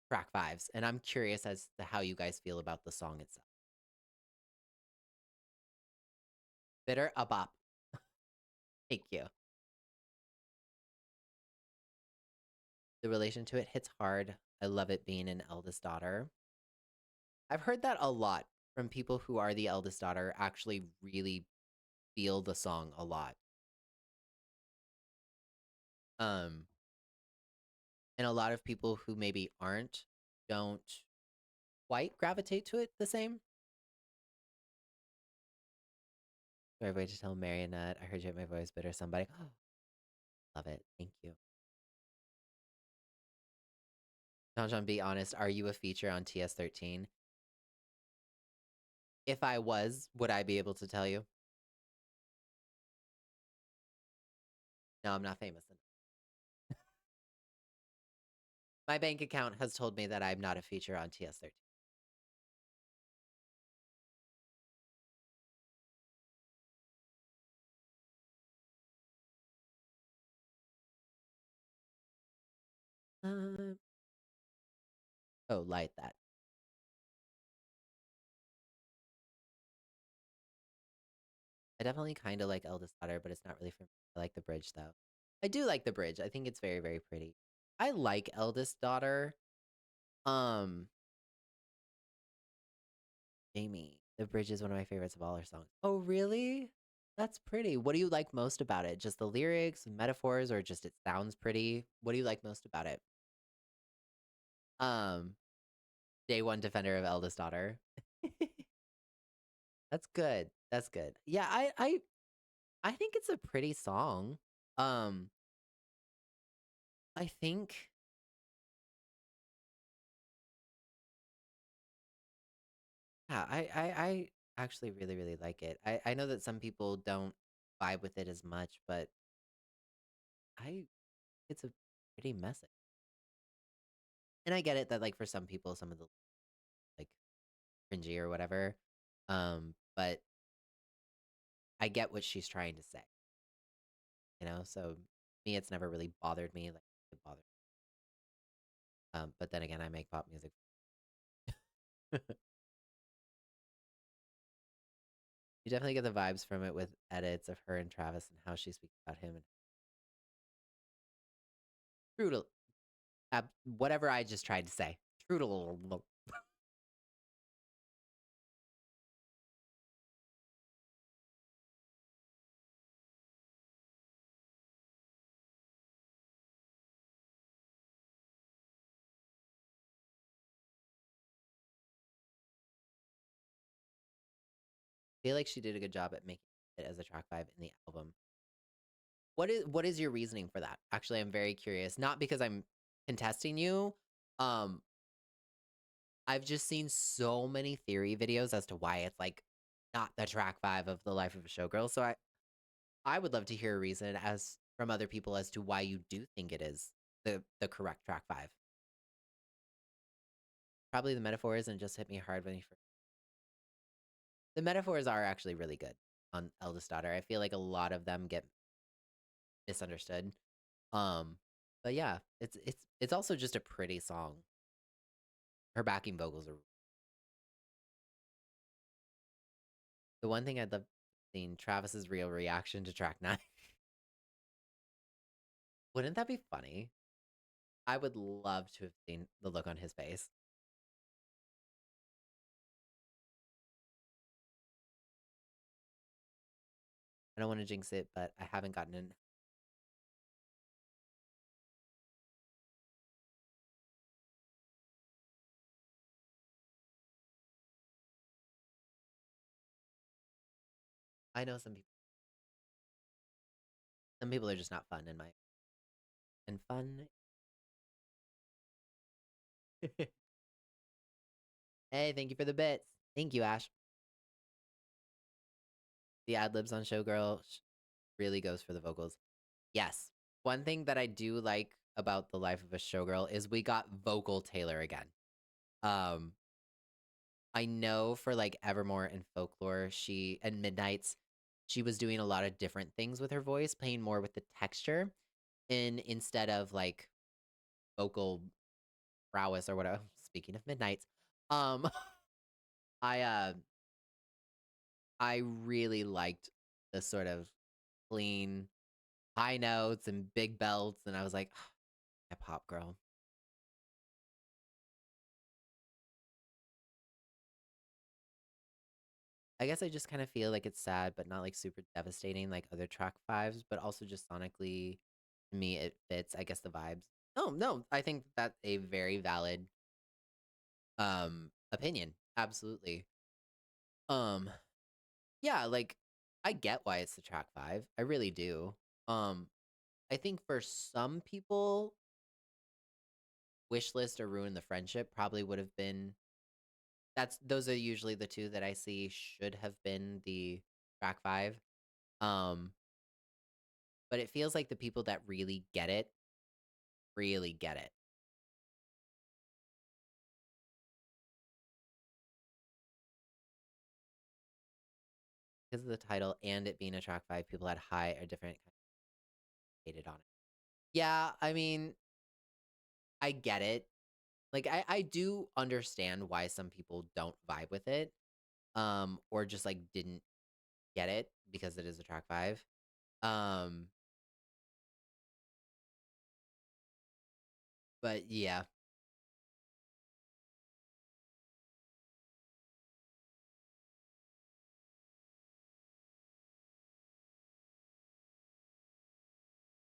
track fives, and I'm curious as to how you guys feel about the song itself. Bitter a bop. Thank you. The relation to it hits hard. I love it being an eldest daughter. I've heard that a lot from people who are the eldest daughter, actually really feel the song a lot. Um, and a lot of people who maybe aren't don't quite gravitate to it the same. Sorry, wait to tell Marionette. I heard you at my voice, bitter somebody. Love it. Thank you. John, be honest. Are you a feature on TS13? If I was, would I be able to tell you? No, I'm not famous enough. My bank account has told me that I'm not a feature on TS13. Oh, light that. I definitely kind of like Eldest Daughter, but it's not really for me. I like the bridge, though. I do like the bridge. I think it's very, very pretty. I like Eldest Daughter. Jamie, the bridge is one of my favorites of all her songs. Oh, really? That's pretty. What do you like most about it? Just the lyrics, metaphors, or just it sounds pretty? What do you like most about it? Um, Day one defender of Eldest Daughter. That's good. That's good. Yeah, I think it's a pretty song. Um, I think yeah, I actually really, really like it. I know that some people don't vibe with it as much, but I it's a pretty message. And I get it that like for some people, some of the like cringy or whatever. But I get what she's trying to say, you know? So me, it's never really bothered me. Like it bothered. But then again, I make pop music. You definitely get the vibes from it with edits of her and Travis and how she speaks about him and true to whatever I just tried to say. True to feel like she did a good job at making it as a track five in the album. What is your reasoning for that? Actually, I'm very curious. Not because I'm contesting you. Um, I've just seen so many theory videos as to why it's like not the track five of the life of a showgirl. So I would love to hear a reason as from other people as to why you do think it is the correct track five. Probably the metaphors and just hit me hard when you first. The metaphors are actually really good on Eldest Daughter. I feel like a lot of them get misunderstood. Um, but yeah, it's also just a pretty song. Her backing vocals are the one thing I'd love seeing Travis's real reaction to track 9. Wouldn't that be funny? I would love to have seen the look on his face. I don't want to jinx it, but I haven't gotten in. I know some people. Some people are just not fun in my and fun. Hey, thank you for the bits. Thank you, Ash. The ad libs on Showgirl really goes for the vocals. Yes. One thing that I do like about the life of a showgirl is we got vocal Taylor again. Um, I know for like Evermore and Folklore, she and Midnights, she was doing a lot of different things with her voice, playing more with the texture, and instead of like vocal prowess or whatever. Speaking of midnights, um, I I really liked the sort of clean high notes and big belts, and I was like, "My pop girl." I guess I just kind of feel like it's sad, but not like super devastating like other track fives, but also just sonically, to me, it fits. I guess the vibes. Oh no, I think that's a very valid opinion. Absolutely. Um, yeah, like I get why it's the track five. I really do. Um, I think for some people, Wishlist or Ruin the Friendship probably would have been those are usually the two that I see should have been the track five. Um, but it feels like the people that really get it. Because of the title and it being a track five, people had high or different hated on it. Yeah, I mean, I get it. Like I do understand why some people don't vibe with it. Or just like didn't get it because it is a track five. Um, but yeah,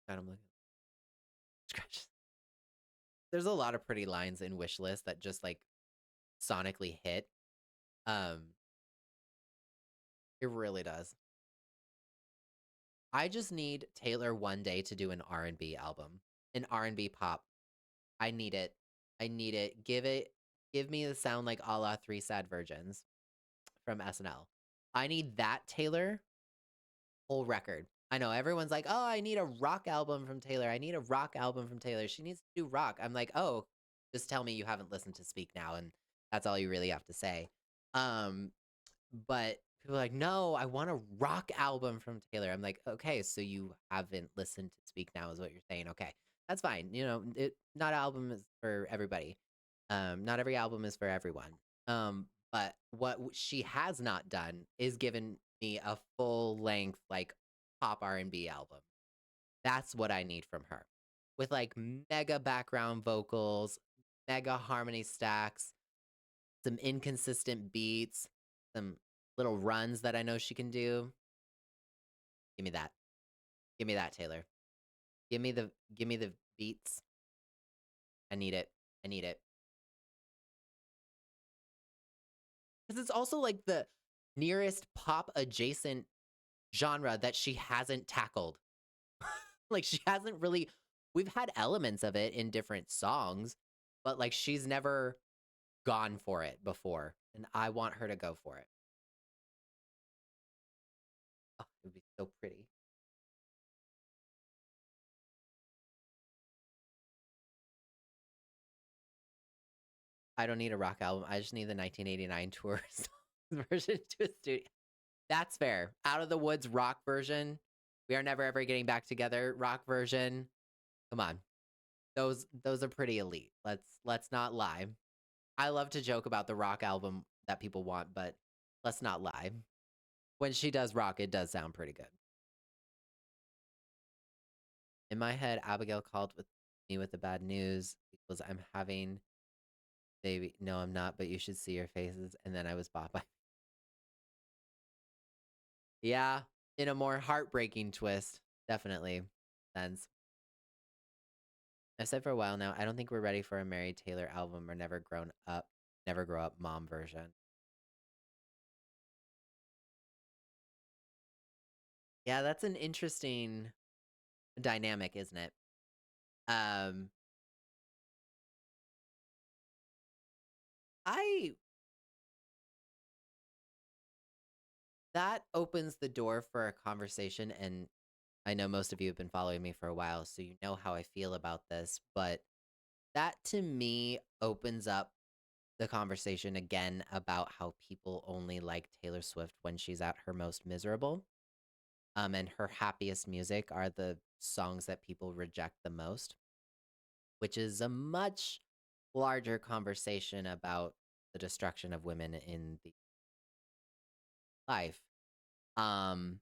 kind of like scratches. There's a lot of pretty lines in Wishlist that just like sonically hit. Um, it really does. I just need Taylor one day to do an R&B album, an R&B pop. I need it. I need it. Give me the sound like a la Three Sad Virgins from SNL. I need that Taylor whole record. I know everyone's like, "Oh, I need a rock album from Taylor. I need a rock album from Taylor. She needs to do rock." I'm like, "Oh, just tell me you haven't listened to Speak Now and that's all you really have to say." Um, but people are like, "No, I want a rock album from Taylor." I'm like, "Okay, so you haven't listened to Speak Now is what you're saying. Okay. That's fine. You know, not album is for everybody. Not every album is for everyone. But what she has not done is given me a full length like pop R&B album. That's what I need from her. With like mega background vocals, mega harmony stacks, some inconsistent beats, some little runs that I know she can do. Give me that. Give me that, Taylor. Give me the beats. I need it. I need it. Because it's also like the nearest pop adjacent genre that she hasn't tackled. Like she hasn't really we've had elements of it in different songs, but like she's never gone for it before, and I want her to go for it. Oh, it would be so pretty. I don't need a rock album. I just need the 1989 tour version to a studio. That's fair. Out of the Woods rock version. We are never ever getting back together. Rock version. Come on. Those are pretty elite. Let's not lie. I love to joke about the rock album that people want, but let's not lie. When she does rock, it does sound pretty good. In my head, Abigail called with me with the bad news because I'm having baby. No, I'm not, but you should see your faces. And then I was bought by. Yeah, in a more heartbreaking twist. Definitely. Sense. I've said for a while now, I don't think we're ready for a Mary Taylor album or Never Grow Up mom version. Yeah, that's an interesting dynamic, isn't it? Um, I that opens the door for a conversation, and I know most of you have been following me for a while, so you know how I feel about this, but that to me opens up the conversation again about how people only like Taylor Swift when she's at her most miserable. And her happiest music are the songs that people reject the most, which is a much larger conversation about the destruction of women in the life. Um,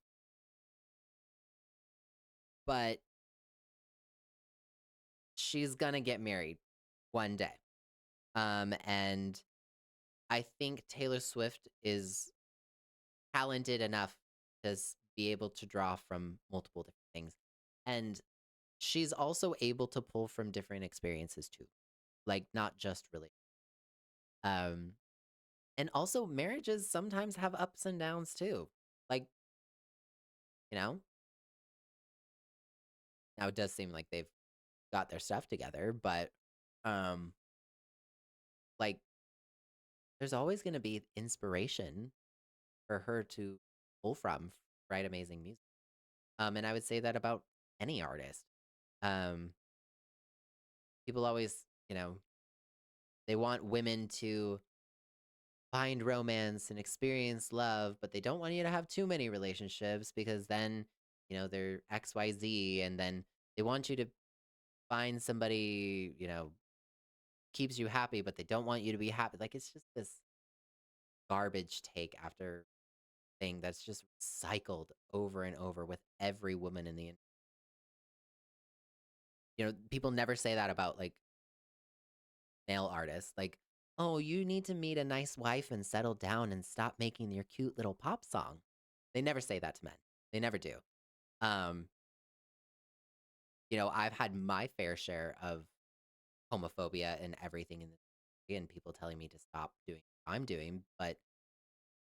but she's gonna get married one day. And I think Taylor Swift is talented enough to be able to draw from multiple different things. And she's also able to pull from different experiences too. Like not just really. Um and also marriages sometimes have ups and downs too. Like, you know, now it does seem like they've got their stuff together, but um like there's always going to be inspiration for her to pull from, write amazing music. And I would say that about any artist. Um People always, they want women to find romance and experience love, but they don't want you to have too many relationships because then, they're XYZ, and then they want you to find somebody, keeps you happy, but they don't want you to be happy. Like it's just this garbage take after thing that's just cycled over and over with every woman in the people never say that about like male artists. Like, oh, you need to meet a nice wife and settle down and stop making your cute little pop song. They never say that to men. They never do. Um, I've had my fair share of homophobia and everything in the and people telling me to stop doing what I'm doing, but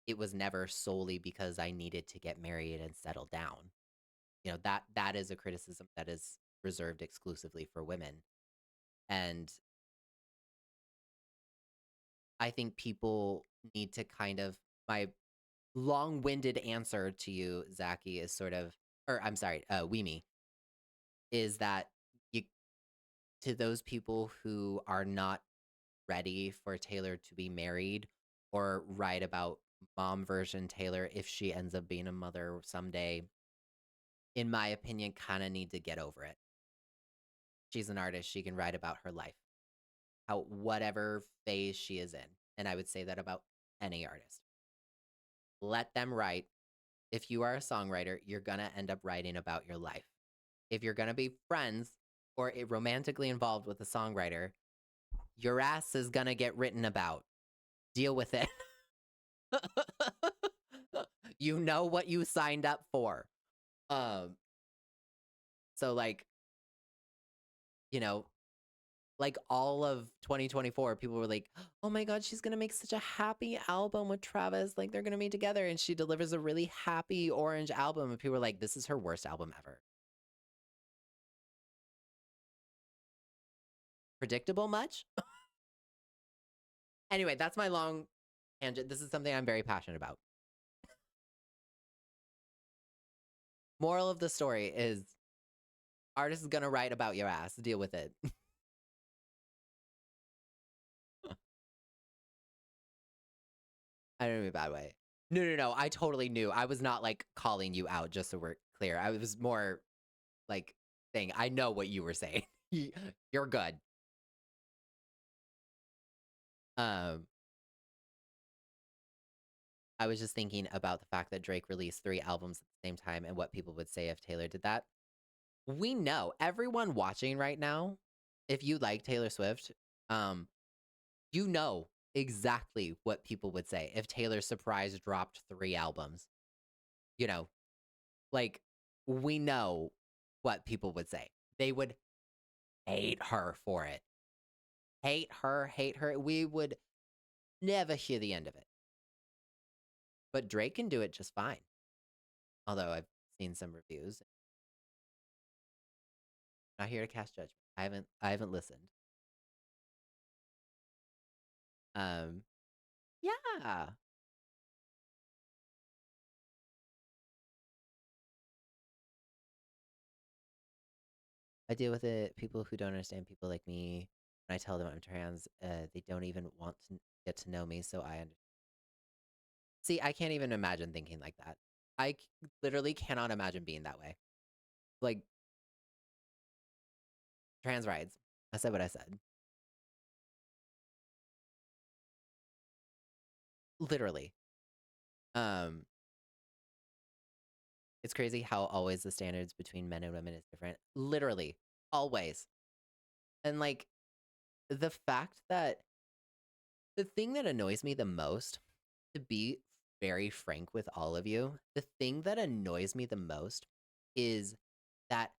it was never solely because I needed to get married and settle down. That is a criticism that is reserved exclusively for women. And I think people need to kind of my long-winded answer to you, Zaki, is sort of, or I'm sorry, Weemy, is that you to those people who are not ready for Taylor to be married or write about mom version Taylor if she ends up being a mother someday, in my opinion, kind of need to get over it. She's an artist. She can write about her life, how whatever phase she is in. And I would say that about any artist. Let them write. If you are a songwriter, you're going to end up writing about your life. If you're going to be friends or romantically involved with a songwriter, your ass is going to get written about. Deal with it. You know what you signed up for. Um so like, you know, like all of 2024 people were like, "Oh my god, she's going to make such a happy album with Travis. Like they're going to be together," and she delivers a really happy orange album and people were like, "This is her worst album ever." Predictable much? Anyway, that's my long tangent. This is something I'm very passionate about. Moral of the story is artist is going to write about your ass. Deal with it. I don't mean a bad way. No, no, no. I totally knew. I was not like calling you out, just so we're clear. I was more like saying, I know what you were saying. You're good. Um, I was just thinking about the fact that Drake released 3 albums at the same time and what people would say if Taylor did that. We know everyone watching right now, if you like Taylor Swift, um, you know exactly what people would say if Taylor surprise dropped 3 albums. You know, like we know what people would say. They would hate her for it. Hate her, hate her. We would never hear the end of it. But Drake can do it just fine. Although I've seen some reviews. Not here to cast judgment. I haven't listened. Um yeah. I deal with it. People who don't understand people like me, when I tell them I'm trans, they don't even want to get to know me, so I understand. See, I can't even imagine thinking like that. Literally cannot imagine being that way. Like trans rights. I said what I said. Literally. Um, it's crazy how always the standards between men and women is different. Literally, always. And like the fact that the thing that annoys me the most, to be very frank with all of you, the thing that annoys me the most is that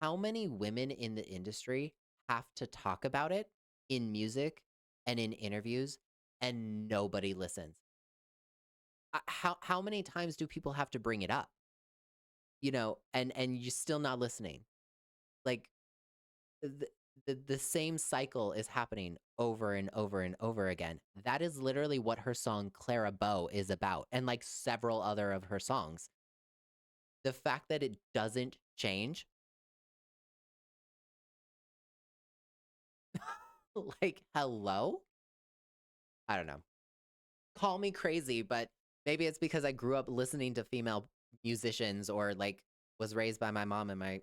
how many women in the industry have to talk about it in music and in interviews and nobody listens. How many times do people have to bring it up? And you're still not listening. Like the, the same cycle is happening over and over and over again. That is literally what her song Clara Bow is about, and like several other of her songs. The fact that it doesn't change, like, hello? I don't know. Call me crazy, but maybe it's because I grew up listening to female musicians or like was raised by my mom and my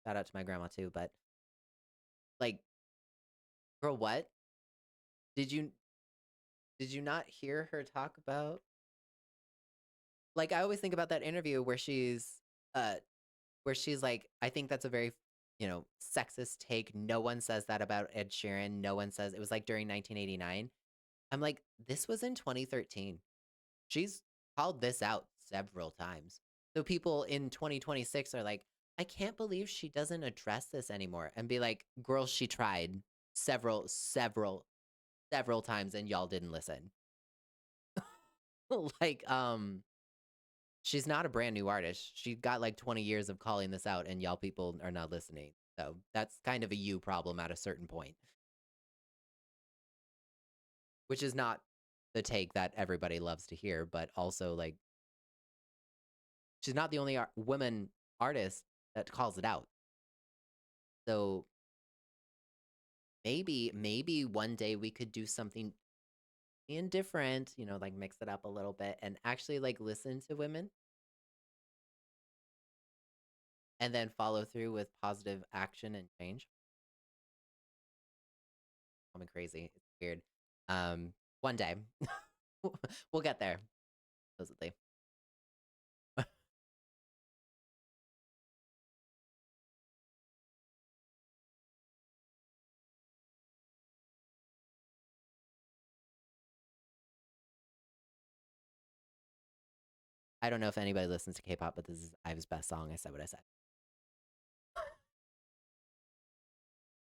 shout out to my grandma too, but like, girl, what? Did you did you not hear her talk about, like, I always think about that interview uh where she's like, I think that's a very, sexist take. No one says that about Ed Sheeran. No one says it was like during 1989. I'm like, this was in 2013. She's called this out several times. So people in 2026 are like, I can't believe she doesn't address this anymore. And be like, girl, she tried several times and y'all didn't listen. like, she's not a brand new artist. She got like 20 years of calling this out and y'all people are not listening. So that's kind of a you problem at a certain point, which is not the take that everybody loves to hear, but also like she's not the only woman artist that calls it out. So maybe one day we could do something indifferent, like mix it up a little bit and actually like listen to women and then follow through with positive action and change. I'm crazy. It's weird. One day we'll get there, supposedly. I don't know if anybody listens to K-pop, but this is Ive's best song. I said what I said.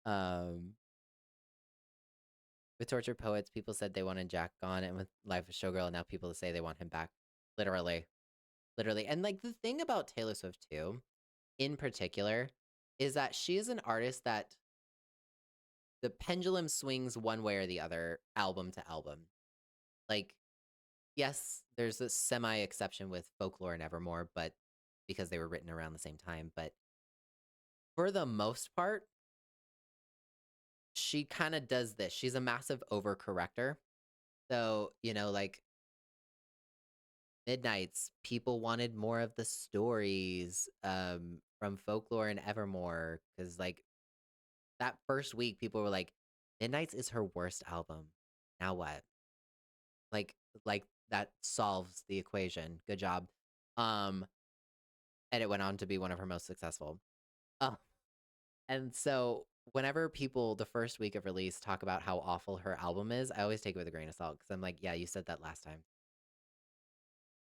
Um, with Tortured Poets, people said they wanted Jack gone, and with Life of Showgirl, now people say they want him back. Literally, literally. And like the thing about Taylor Swift too, in particular, is that she is an artist that the pendulum swings one way or the other, album to album. Like, yes, there's a semi exception with Folklore and Evermore, but because they were written around the same time. But for the most part, she kind of does this. She's a massive overcorrector. So, like Midnights, people wanted more of the stories from Folklore and Evermore cuz like that first week people were like Midnights is her worst album. Now what? Like like that solves the equation. Good job. Um and it went on to be one of her most successful. Uh, and so whenever people the first week of release talk about how awful her album is, I always take it with a grain of salt cuz I'm like, yeah, you said that last time.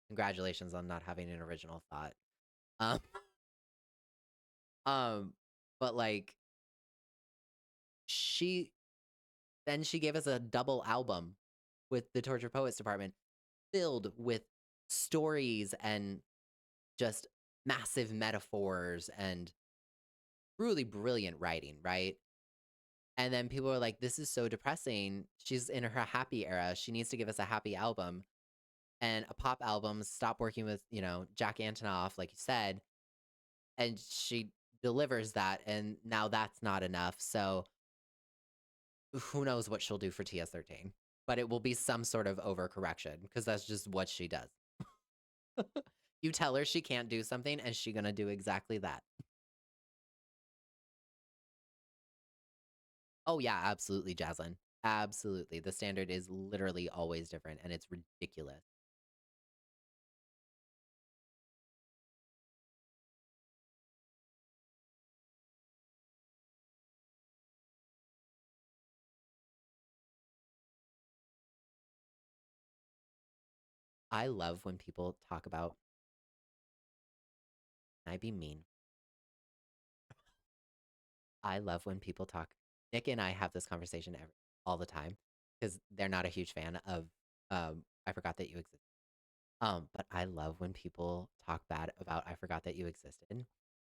Congratulations on not having an original thought. Um, um, but like she then she gave us a double album with the Torture Poets Department filled with stories and just massive metaphors and really brilliant writing, right? And then people were like, this is so depressing. She's in her happy era. She needs to give us a happy album. And a pop album, stop working with, Jack Antonoff, like you said, and she delivers that and now that's not enough. So who knows what she'll do for TS13. But it will be some sort of overcorrection because that's just what she does. You tell her she can't do something and she's gonna do exactly that. Oh yeah, absolutely, Jaslyn. Absolutely. The standard is literally always different, and it's ridiculous. I love when people talk about, can I be mean? I love when people talk. Nick and I have this conversation all the time because they're not a huge fan of I Forgot That You Existed. But I love when people talk bad about I Forgot That You Existed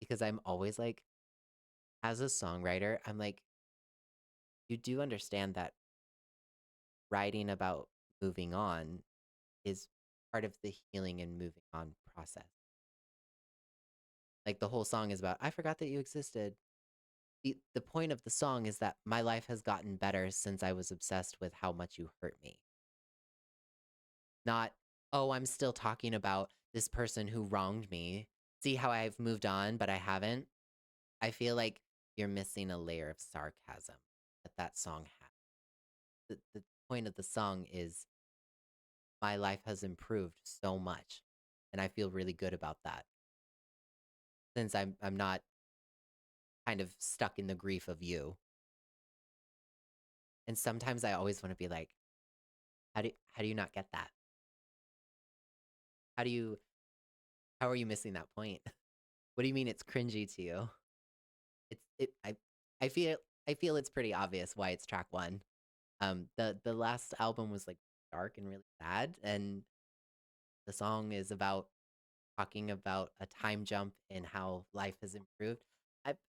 because I'm always like, as a songwriter, I'm like, you do understand that writing about moving on is part of the healing and moving on process. Like the whole song is about I forgot that you existed. The point of the song is that my life has gotten better since I was obsessed with how much you hurt me. Not, oh, I'm still talking about this person who wronged me. See how I've moved on, but I haven't. I feel like you're missing a layer of sarcasm that that song has. The point of the song is my life has improved so much, and I feel really good about that since I'm not kind of stuck in the grief of you. And sometimes I always want to be like, how do you not get that? How do you how are you missing that point? What do you mean it's cringy to you? It's it I feel I feel it's pretty obvious why it's track 1. The last album was like dark and really sad, and the song is about talking about a time jump in how life has improved.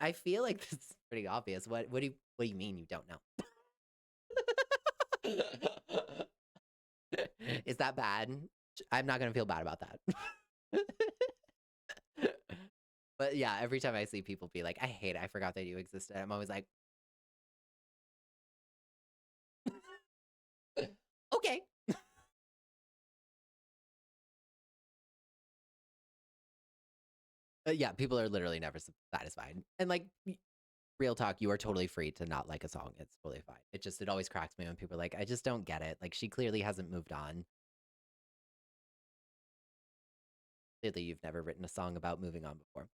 I feel like this is pretty obvious. What do you mean you don't know? Is that bad? I'm not gonna feel bad about that. But yeah, every time I see people be like, I forgot that you existed. I'm always like, okay. Yeah, people are literally never satisfied. And like, real talk, you are totally free to not like a song. It's totally fine. It always cracks me when people are like, I just don't get it. Like, she clearly hasn't moved on. Clearly, you've never written a song about moving on before.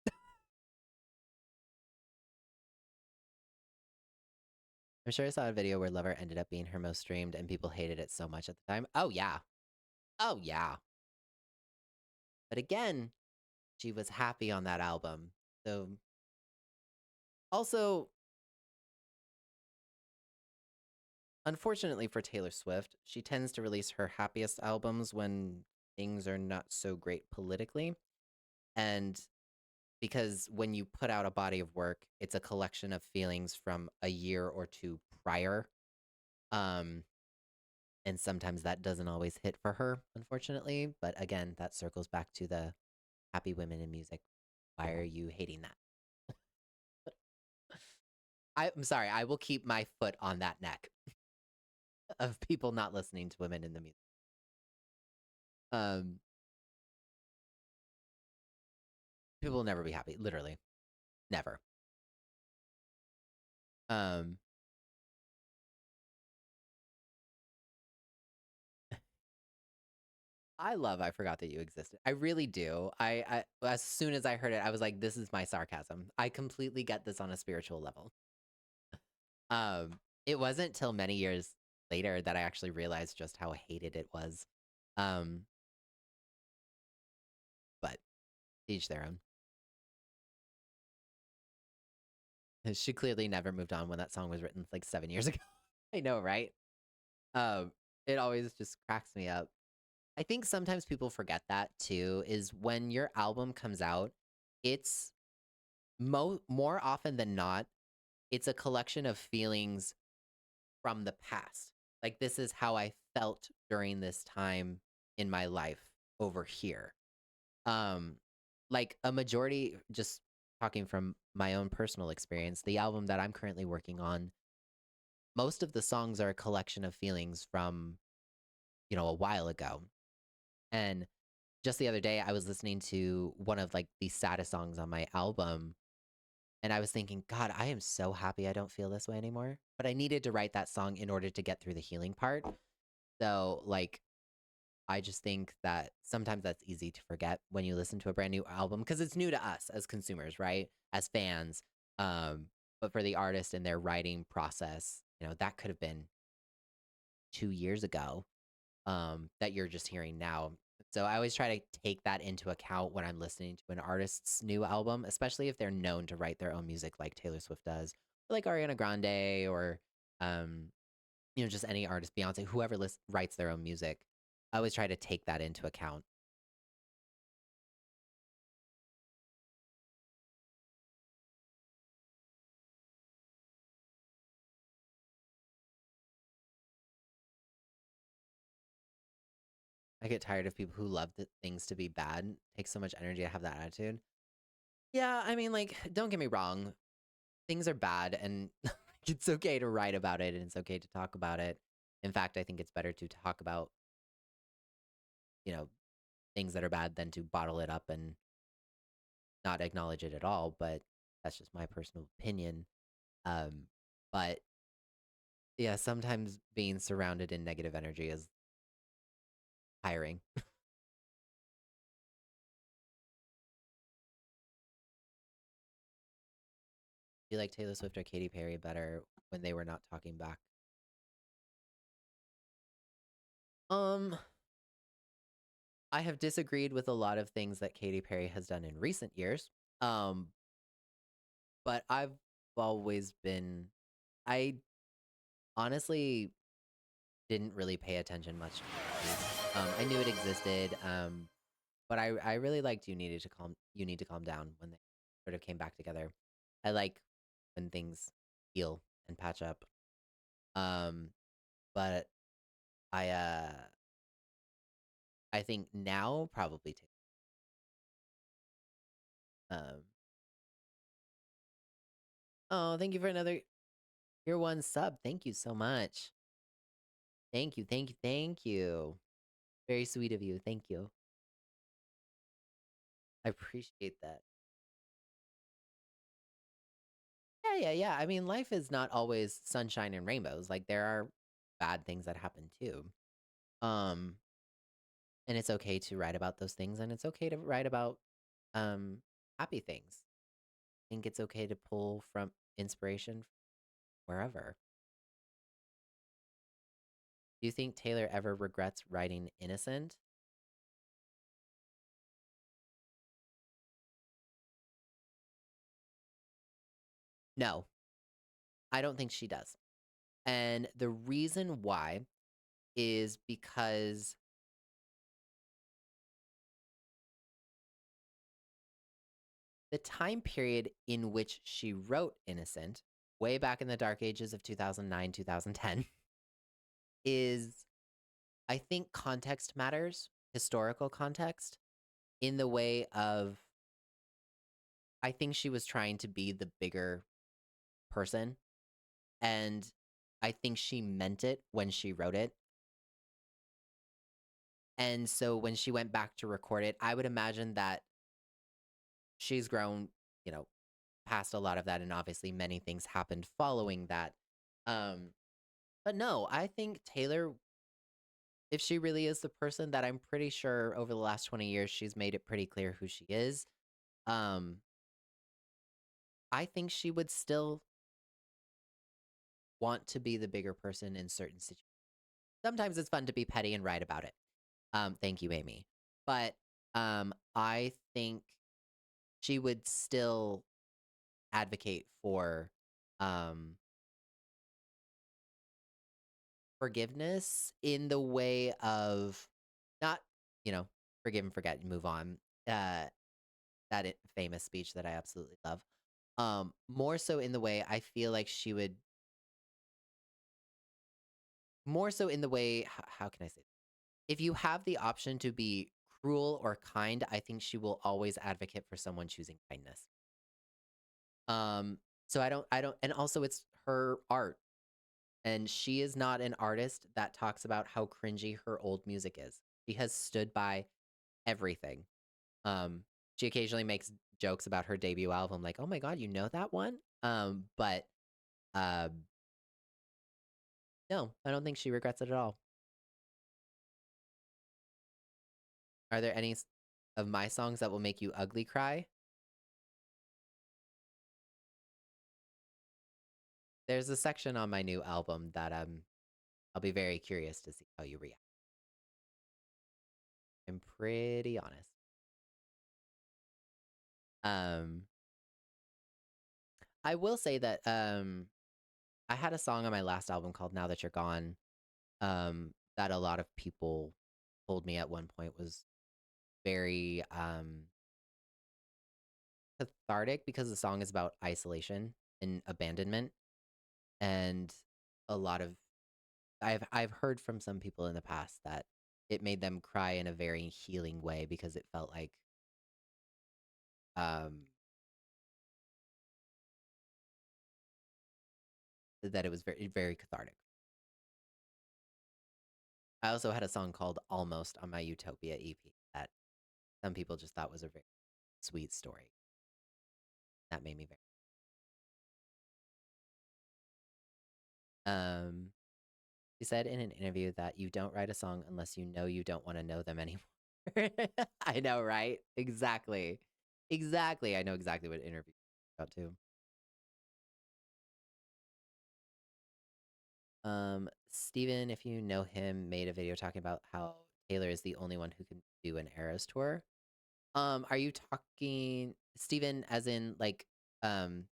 I'm sure I saw a video where Lover ended up being her most streamed and people hated it so much at the time. Oh, yeah. Oh, yeah. But again, she was happy on that album. So, also, unfortunately for Taylor Swift, she tends to release her happiest albums when things are not so great politically. And because when you put out a body of work, it's a collection of feelings from a year or two prior. Um, and sometimes that doesn't always hit for her, unfortunately. But again, that circles back to the happy women in music. Why are you hating that? I'm sorry, I will keep my foot on that neck of people not listening to women in the music. Um, People will never be happy, literally. Never. Um, I love I Forgot That You Existed. I really do. I as soon as I heard it, I was like, this is my sarcasm. I completely get this on a spiritual level. It wasn't till many years later that I actually realized just how hated it was. Um, but each their own. She clearly never moved on when that song was written like 7 years ago. I know, right? Um, it always just cracks me up. I think sometimes people forget that too, is when your album comes out, it's more often than not, it's a collection of feelings from the past. Like, this is how I felt during this time in my life over here. Um, like a majority, just talking from my own personal experience, the album that I'm currently working on, most of the songs are a collection of feelings from, a while ago. And just the other day, I was listening to one of like the saddest songs on my album, And I was thinking, God, I am so happy I don't feel this way anymore. But I needed to write that song in order to get through the healing part. So, like, I just think that sometimes that's easy to forget when you listen to a brand new album because it's new to us as consumers, right? As fans. Um, but for the artist and their writing process, that could have been 2 years ago, that you're just hearing now. So I always try to take that into account when I'm listening to an artist's new album, especially if they're known to write their own music like Taylor Swift does, or like Ariana Grande, or um, just any artist, Beyonce, whoever writes their own music. I always try to take that into account. I get tired of people who love things to be bad. It takes so much energy to have that attitude. Yeah, I mean, like, don't get me wrong. Things are bad, and it's okay to write about it, and it's okay to talk about it. In fact, I think it's better to talk about, you know, things that are bad than to bottle it up and not acknowledge it at all. But that's just my personal opinion. Um, but yeah, sometimes being surrounded in negative energy is tiring. Do you like Taylor Swift or Katy Perry better when they were not talking back? Um, I have disagreed with a lot of things that Katy Perry has done in recent years. Um, but I've always been I honestly didn't really pay attention much to Katy. I knew it existed, but I really liked You Need to Calm Down when they sort of came back together. I like when things heal and patch up. Um, but I think now probably too. Um, oh, thank you for another year one sub. Thank you so much. Thank you, thank you, thank you. Very sweet of you. Thank you. I appreciate that. Yeah, yeah, yeah. I mean, life is not always sunshine and rainbows. Like there are bad things that happen too. Um, and it's okay to write about those things, and it's okay to write about um happy things. I think it's okay to pull from inspiration wherever. Do you think Taylor ever regrets writing Innocent? No, I don't think she does. And the reason why is because the time period in which she wrote Innocent, way back in the dark ages of 2009, 2010, is, I think, context matters, historical context, in the way of, I think she was trying to be the bigger person. And I think she meant it when she wrote it. And so when she went back to record it, I would imagine that she's grown, you know, past a lot of that. And obviously, many things happened following that. Um, but no, I think Taylor, if she really is the person that I'm pretty sure over the last 20 years, she's made it pretty clear who she is. Um, I think she would still want to be the bigger person in certain situations. Sometimes it's fun to be petty and write about it. Thank you, Amy. But I think she would still advocate for um, forgiveness in the way of not, forgive and forget and move on. Famous speech that I absolutely love. More so in the way I feel like she would, more so in the way, how can I say? If you have the option to be cruel or kind, I think she will always advocate for someone choosing kindness. Um, so I don't, and also it's her art, and she is not an artist that talks about how cringy her old music is. She has stood by everything. Um, she occasionally makes jokes about her debut album, like, "Oh my god, you know that one?" But no, I don't think she regrets it at all. Are there any of my songs that will make you ugly cry? There's a section on my new album that I'll be very curious to see how you react. I'm pretty honest. Um, I will say that I had a song on my last album called "Now That You're Gone," that a lot of people told me at one point was very cathartic because the song is about isolation and abandonment, and a lot of I've heard from some people in the past that it made them cry in a very healing way because it felt like um that it was very cathartic. I also had a song called Almost on my Utopia EP that some people just thought was a very sweet story. That made me very um she said in an interview that you don't write a song unless you know you don't want to know them anymore. I know, right? Exactly. Exactly. I know exactly what interview about too. Steven, if you know him, made a video talking about how Taylor is the only one who can do an Eras tour. Are you talking Steven as in like um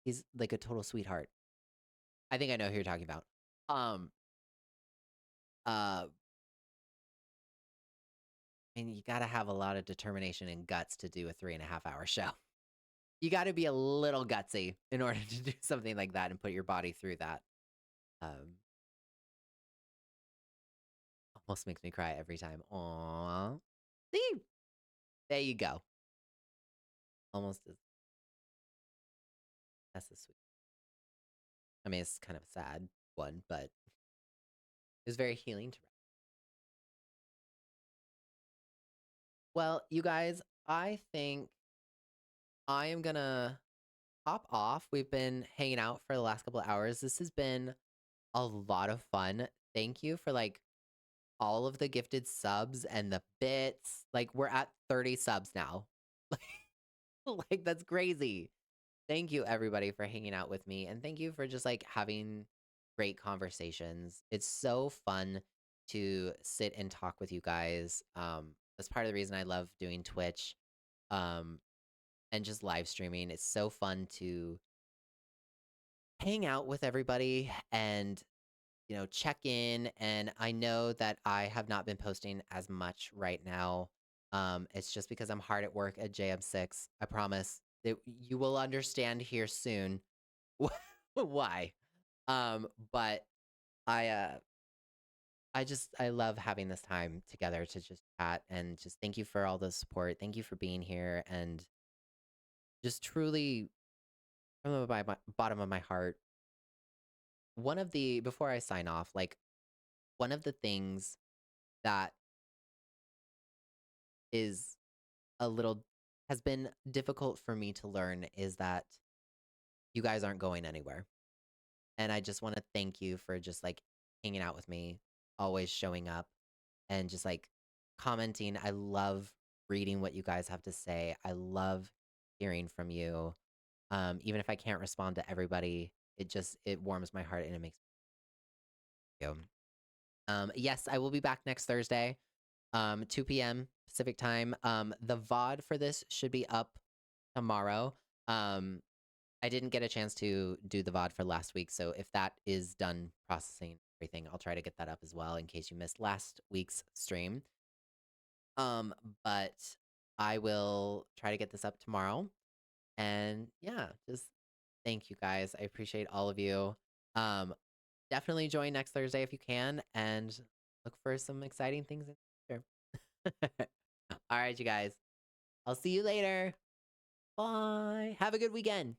he's like a total sweetheart. I think I know who you're talking about. Um uh and you gotta have a lot of determination and guts to do a 3.5 hour show. You gotta be a little gutsy in order to do something like that and put your body through that. Um Almost makes me cry every time. Aww. See? There you go. Almost is that's a sweet. I mean, it's kind of a sad one, but it was very healing to write. Well, you guys, I think I am gonna hop off. We've been hanging out for the last couple of hours. This has been a lot of fun. Thank you for like all of the gifted subs and the bits. Like we're at 30 subs now. Like that's crazy. Thank you everybody for hanging out with me and thank you for just like having great conversations. It's so fun to sit and talk with you guys. That's part of the reason I love doing Twitch and just live streaming. It's so fun to hang out with everybody and check in. And I know that I have not been posting as much right now. It's just because I'm hard at work at JM6. I promise that you will understand here soon why. But I I love having this time together to just chat and just thank you for all the support. Thank you for being here and just truly from my bottom of my heart. One of the before I sign off, like one of the things that is a little has been difficult for me to learn is that you guys aren't going anywhere. And I just want to thank you for just like hanging out with me, always showing up and just like commenting. I love reading what you guys have to say. I love hearing from you. Even if I can't respond to everybody, it warms my heart and it makes me feel. Yes, I will be back next Thursday, 2 p.m. Pacific time. The VOD for this should be up tomorrow. I didn't get a chance to do the VOD for last week, so if that is done processing everything, I'll try to get that up as well in case you missed last week's stream. Um, but I will try to get this up tomorrow. And yeah, just thank you guys. I appreciate all of you. Um, Definitely join next Thursday if you can and look for some exciting things in the future. All right, you guys. I'll see you later. Bye. Have a good weekend.